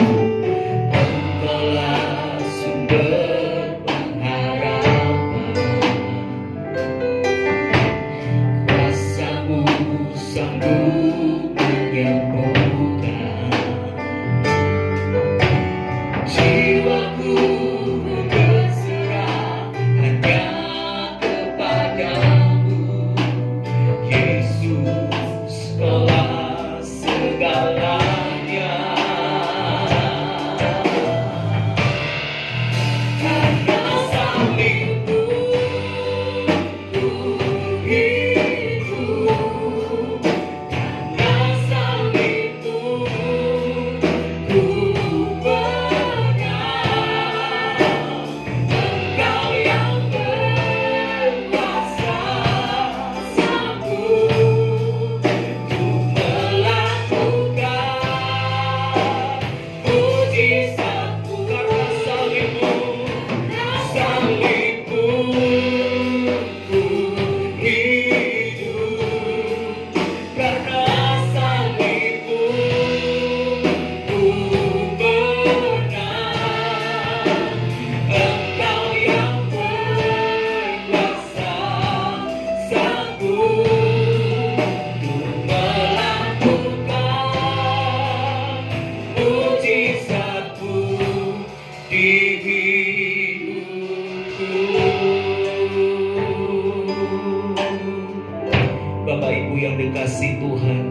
Engkaulah sumber pengharapan. Kuasa-Mu sanggup menyembuhkan. Jiwaku berserah hanya kepadamu. Yesus, Kaulah segalanya. Karena Ibu yang dikasihi Tuhan,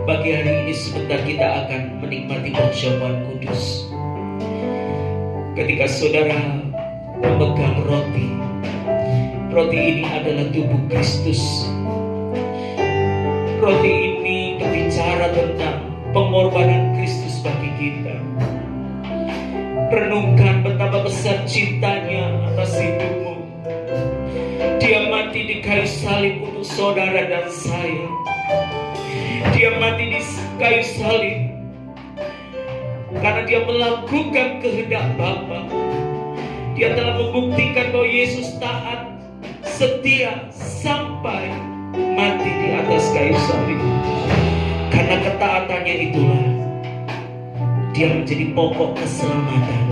pagi hari ini sebentar kita akan menikmati perjamuan kudus. Ketika saudara memegang roti, roti ini adalah tubuh Kristus. Roti ini berbicara tentang pengorbanan Kristus bagi kita. Renungkan betapa besar cintanya atas hidupmu. Dia mati di kayu salib untuk saudara dan saya. Dia mati di kayu salib karena dia melakukan kehendak Bapa. Dia telah membuktikan bahwa Yesus taat, setia sampai mati di atas kayu salib. Karena ketaatannya itulah dia menjadi pokok keselamatan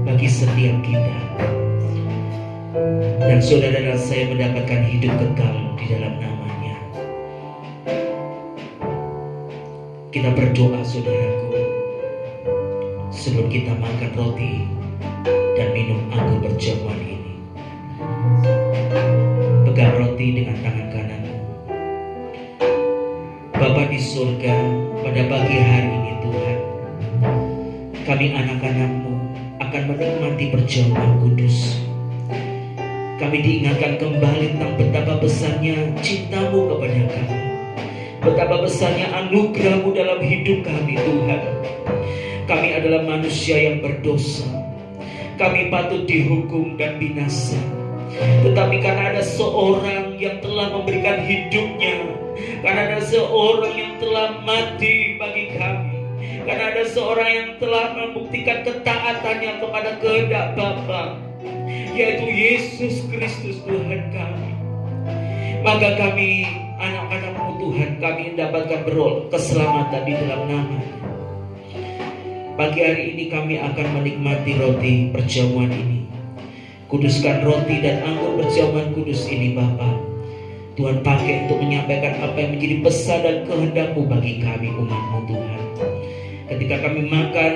bagi setiap kita. Dan saudara dan saya mendapatkan hidup kekal di dalam namanya. Kita berdoa saudaraku, sebelum kita makan roti dan minum anggur perjamuan ini. Pegang roti dengan tangan kananmu. Bapa di surga, pada pagi hari ini Tuhan, kami anak-anak-Mu akan menikmati perjamuan kudus. Kami diingatkan kembali tentang betapa besarnya cinta-Mu kepada kami, betapa besarnya anugerah-Mu dalam hidup kami Tuhan. Kami adalah manusia yang berdosa, kami patut dihukum dan binasa. Tetapi karena ada seorang yang telah memberikan hidupnya, karena ada seorang yang telah mati bagi kami, karena ada seorang yang telah membuktikan ketaatannya kepada kehendak Bapa, yaitu Yesus Kristus Tuhan kami, maka kami anak-anak-Mu Tuhan, kami mendapatkan beroleh keselamatan di dalam nama-Nya. Pagi hari ini kami akan menikmati roti perjamuan ini. Kuduskan roti dan anggur perjamuan kudus ini Bapa. Tuhan pakai untuk menyampaikan apa yang menjadi pesan dan kehendak-Mu bagi kami umat-Mu Tuhan. Ketika kami makan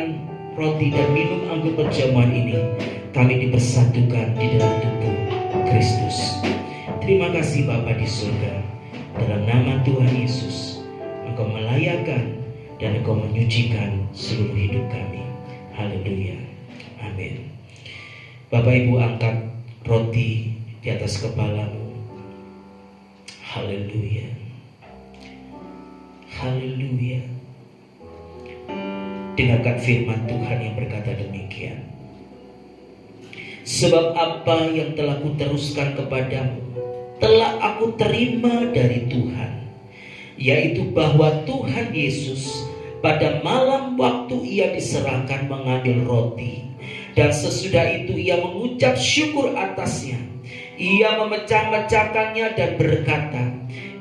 roti dan minum anggur perjamuan ini, kami dipersatukan di dalam tubuh Kristus. Terima kasih Bapa di surga. Dalam nama Tuhan Yesus, Engkau melayakkan dan Engkau menyucikan seluruh hidup kami. Haleluya. Amin. Bapak Ibu, angkat roti di atas kepalamu. Haleluya. Haleluya. Dengarkan firman Tuhan yang berkata demikian. Sebab apa yang telah kuteruskan kepadamu telah aku terima dari Tuhan, yaitu bahwa Tuhan Yesus pada malam waktu ia diserahkan mengambil roti, dan sesudah itu ia mengucap syukur atasnya. Ia memecah-mecahkannya dan berkata,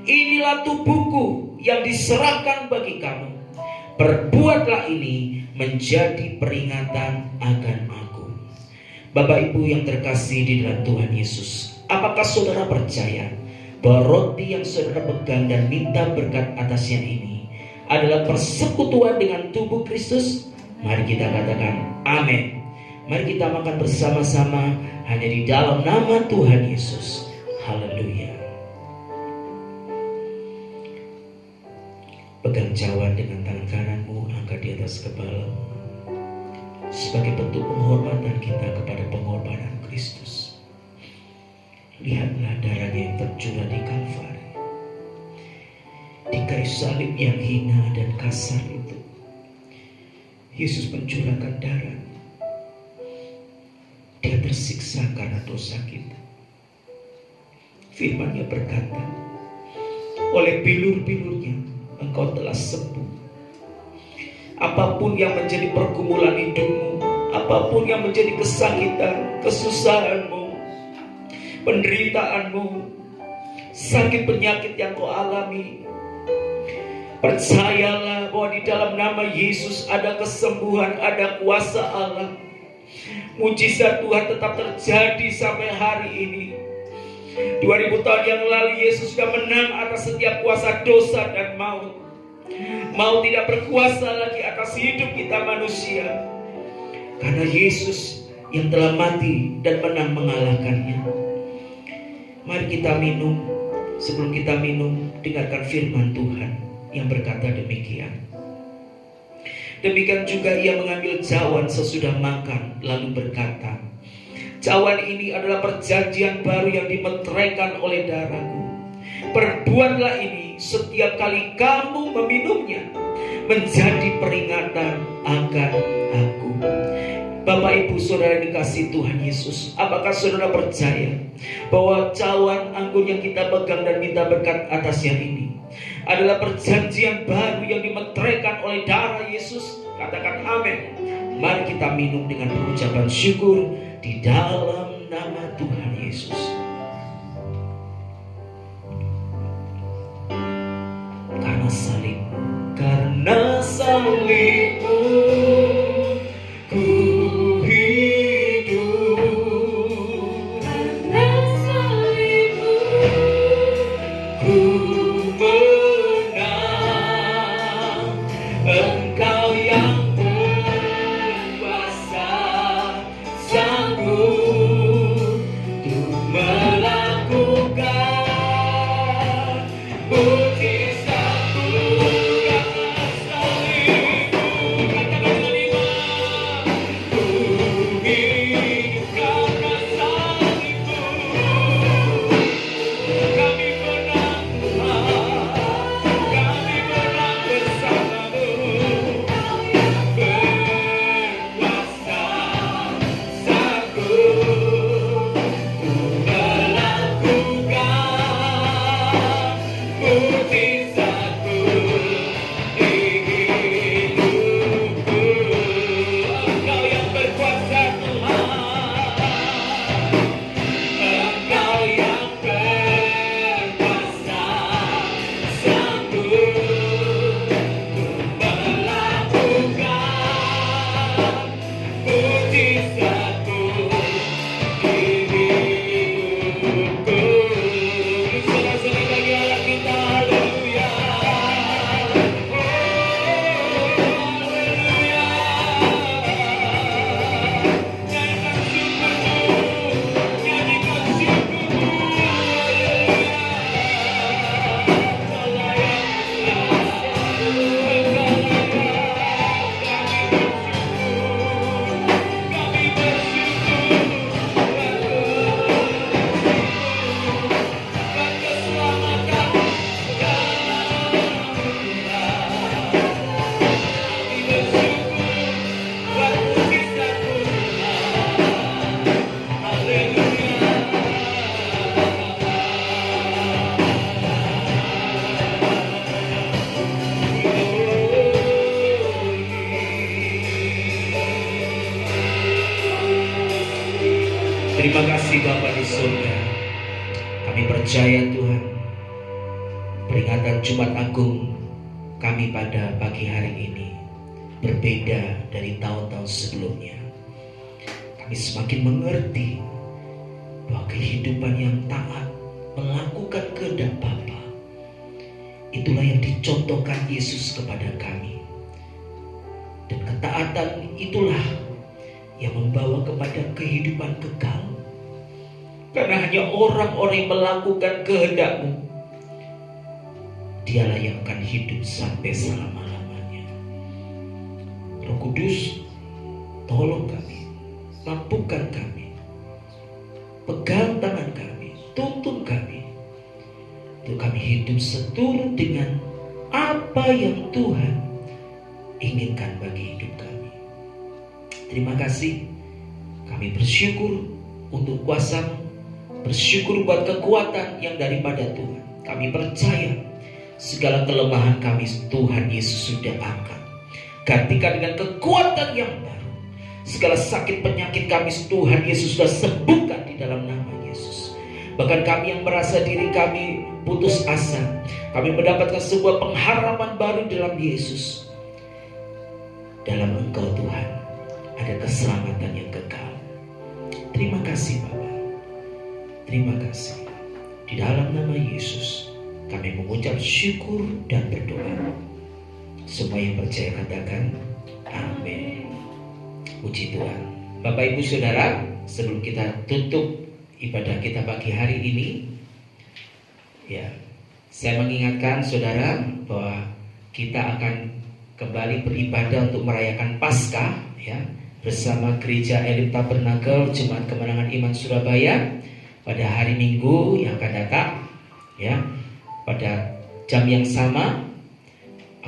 inilah tubuhku yang diserahkan bagi kamu. Perbuatlah ini menjadi peringatan akan aku. Bapak Ibu yang terkasih di dalam Tuhan Yesus, apakah saudara percaya bahwa roti yang saudara pegang dan minta berkat atasnya ini adalah persekutuan dengan tubuh Kristus? Mari kita katakan amin. Mari kita makan bersama-sama hanya di dalam nama Tuhan Yesus. Haleluya. Pegang cawan dengan tangan kananmu, angkat di atas kepalamu, sebagai bentuk penghormatan kita kepada pengorbanan Kristus. Lihatlah darahnya yang tercurah di Kalvari, di kayu salib yang hina dan kasar itu. Yesus mencurahkan darah. Dia tersiksa karena dosa kita. Firman-Nya berkata, oleh bilur-bilurnya engkau telah sembuh. Apapun yang menjadi pergumulan hidupmu, apapun yang menjadi kesakitan, kesusahanmu, penderitaanmu, sakit penyakit yang kau alami, percayalah bahwa di dalam nama Yesus ada kesembuhan, ada kuasa Allah. Mujizat Tuhan tetap terjadi sampai hari ini. 2000 tahun yang lalu Yesus sudah menang atas setiap kuasa dosa dan maut. Maut tidak berkuasa lagi atas hidup kita manusia, karena Yesus yang telah mati dan menang mengalahkannya. Mari kita minum Sebelum kita minum, dengarkan firman Tuhan yang berkata demikian. Demikian juga ia mengambil cawan sesudah makan, lalu berkata, cawan ini adalah perjanjian baru yang dimeteraikan oleh darahku. Perbuatlah ini setiap kali kamu meminumnya, menjadi peringatan akan aku. Bapak Ibu Saudara dikasih Tuhan Yesus, apakah saudara percaya bahwa cawan anggur yang kita pegang dan minta berkat atasnya ini adalah perjanjian baru yang dimeteraikan oleh darah Yesus? Katakan amin. Mari kita minum dengan pengucapan syukur di dalam nama Tuhan Yesus. Karena salibmu, karena salibmu, ku hidup. Karena salibmu, ku menang. Engkau yang berkuasa, sanggup untuk melakukan mujizatmu. Karena salibmu, katakan salibmu, ku hidup. Karena salibmu, kami menang Tuhan, kami menang bersamamu. Berkuasa, sanggup untuk melakukan mujizatmu di hidupku. Engkau yang berkuasa Tuhan, Engkau yang berkuasa, sanggup untuk melakukan mujizatmu di hidupku. Sorak-sorai bagi Allah kita, haleluya. Oh, haleluya. Nyanyikan syukurmu, nyanyikan syukurmu, Terima kasih Bapa di surga. Kami percaya Tuhan, peringatan Jumat Agung kami pada pagi hari ini berbeda dari tahun-tahun sebelumnya. Kami semakin mengerti bahwa kehidupan yang taat melakukan kehendak Bapa, itulah yang dicontohkan Yesus kepada kami. Dan ketaatan itulah yang membawa kepada kehidupan kekal. Karena hanya orang-orang yang melakukan kehendak-Mu, dialah yang akan hidup sampai selama-lamanya. Roh Kudus, tolong kami, mampukan kami, pegang tangan kami, tuntun kami, untuk kami hidup seturut dengan apa yang Tuhan inginkan bagi hidup kami. Terima kasih, kami bersyukur untuk kuasa-Mu, bersyukur buat kekuatan yang daripada Tuhan. Kami percaya segala kelemahan kami Tuhan Yesus sudah angkat, gantikan dengan kekuatan yang baru. Segala sakit penyakit kami Tuhan Yesus sudah sembuhkan di dalam nama Yesus. Bahkan kami yang merasa diri kami putus asa, kami mendapatkan sebuah pengharapan baru dalam Yesus. Dalam Engkau Tuhan ada keselamatan yang kekal. Terima kasih Bapa, terima kasih. Di dalam nama Yesus kami mengucap syukur dan berdoa. Semua yang percaya katakan amin. Puji Tuhan. Bapak Ibu Saudara, sebelum kita tutup ibadah kita pagi hari ini, Ya, saya mengingatkan saudara bahwa kita akan kembali beribadah untuk merayakan Paskah ya bersama Gereja Elim Tabernakel Jemaat Kemenangan Iman Surabaya pada hari Minggu yang akan datang ya. Pada jam yang sama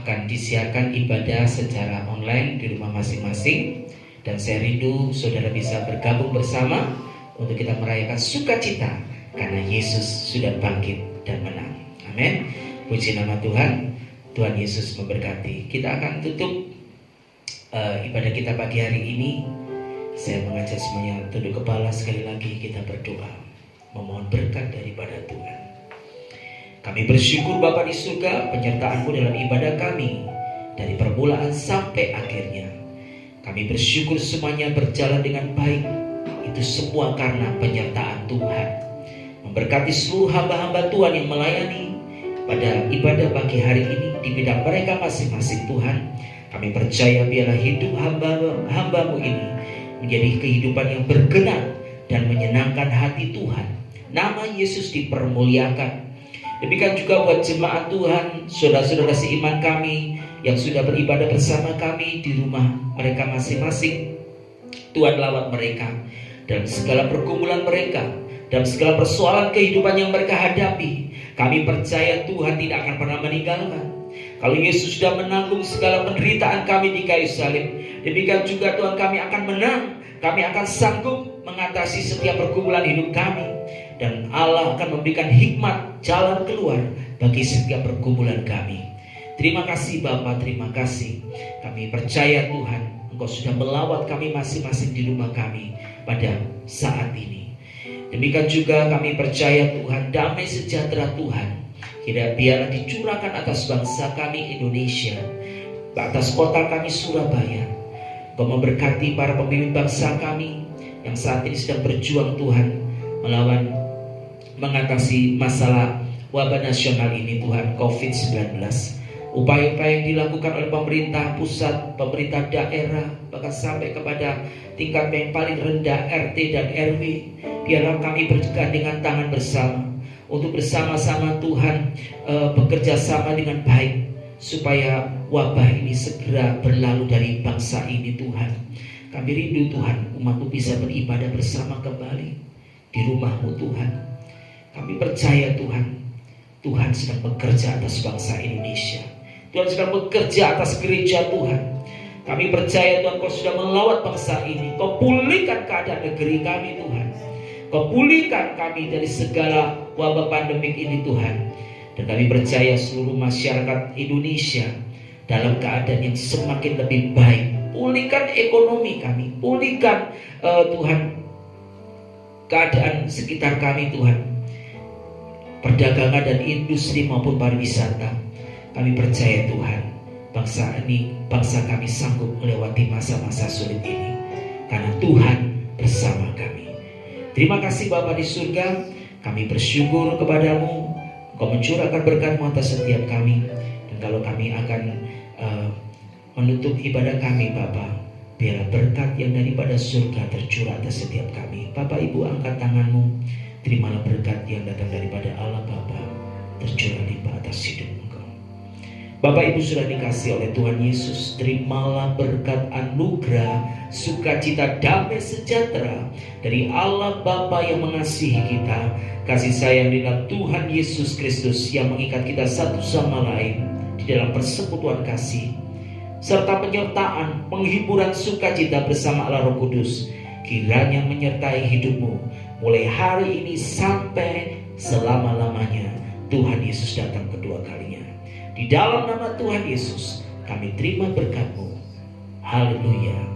akan disiarkan ibadah secara online di rumah masing-masing, dan saya rindu saudara bisa bergabung bersama untuk kita merayakan sukacita karena Yesus sudah bangkit dan menang. Amin. Puji nama Tuhan. Tuhan Yesus memberkati. Kita akan tutup ibadah kita pagi hari ini. Saya mengajak semuanya tunduk kepala, sekali lagi kita berdoa memohon berkat daripada Tuhan. Kami bersyukur Bapa di surga, penyertaan-Mu dalam ibadah kami dari permulaan sampai akhirnya. Kami bersyukur semuanya berjalan dengan baik. Itu semua karena penyertaan Tuhan. Memberkati seluruh hamba-hamba Tuhan yang melayani pada ibadah pagi hari ini di bidang mereka masing-masing. Tuhan, kami percaya biarlah hidup hamba-Mu ini menjadi kehidupan yang berkenan dan menyenangkan hati Tuhan. Nama Yesus dipermuliakan. Demikian juga buat jemaat Tuhan, saudara-saudara seiman kami yang sudah beribadah bersama kami di rumah mereka masing-masing. Tuhan lawat mereka dalam segala pergumulan mereka, dalam segala persoalan kehidupan yang mereka hadapi. Kami percaya Tuhan tidak akan pernah meninggalkan. Kalau Yesus sudah menanggung segala penderitaan kami di kayu salib, demikian juga Tuhan kami akan menang. Kami akan sanggup mengatasi setiap pergumulan hidup kami. Dan Allah akan memberikan hikmat jalan keluar bagi setiap pergumulan kami. Terima kasih Bapa, terima kasih. Kami percaya Tuhan, Engkau sudah melawat kami masing-masing di rumah kami pada saat ini. Demikian juga kami percaya Tuhan, damai sejahtera Tuhan biarlah dicurahkan atas bangsa kami Indonesia, atas kota kami Surabaya. Engkau memberkati para pemimpin bangsa kami yang saat ini sedang berjuang Tuhan melawan mengatasi masalah wabah nasional ini Tuhan, COVID-19. Upaya-upaya yang dilakukan oleh pemerintah pusat, pemerintah daerah, bahkan sampai kepada tingkat yang paling rendah RT dan RW, biarlah kami bergandengan tangan bersama untuk bersama-sama Tuhan bekerja sama dengan baik supaya wabah ini segera berlalu dari bangsa ini Tuhan. Kami rindu Tuhan, umat-Mu bisa beribadah bersama kembali di rumah-Mu Tuhan. Kami percaya Tuhan, Tuhan sedang bekerja atas bangsa Indonesia. Tuhan sedang bekerja atas gereja Tuhan. Kami percaya Tuhan, Kau sudah melawat bangsa ini. Kau pulihkan keadaan negeri kami Tuhan. Kau pulihkan kami dari segala wabah pandemik ini Tuhan. Dan kami percaya seluruh masyarakat Indonesia dalam keadaan yang semakin lebih baik. Pulihkan ekonomi kami, pulihkan Tuhan keadaan sekitar kami Tuhan, perdagangan dan industri maupun pariwisata. Kami percaya Tuhan, bangsa kami sanggup melewati masa-masa sulit ini karena Tuhan bersama kami. Terima kasih Bapa di surga, kami bersyukur kepadamu. Kau mencurahkan berkat-Mu atas setiap kami. Dan kalau kami akan menutup ibadah kami Bapa, biarlah berkat yang daripada surga tercurah atas setiap kami. Bapak Ibu, angkat tanganmu, terimalah berkat yang datang daripada Allah Bapa tercurah limpah atas hidup engkau. Bapak Ibu sudah dikasih oleh Tuhan Yesus, terimalah berkat anugerah, sukacita, damai sejahtera dari Allah Bapa yang mengasihi kita, kasih sayang di dalam Tuhan Yesus Kristus yang mengikat kita satu sama lain di dalam persekutuan kasih, serta penyertaan, penghiburan sukacita bersama Allah Roh Kudus, kiranya menyertai hidupmu mulai hari ini sampai selama-lamanya. Tuhan Yesus datang kedua kalinya. Di dalam nama Tuhan Yesus kami terima berkat-Mu. Haleluya.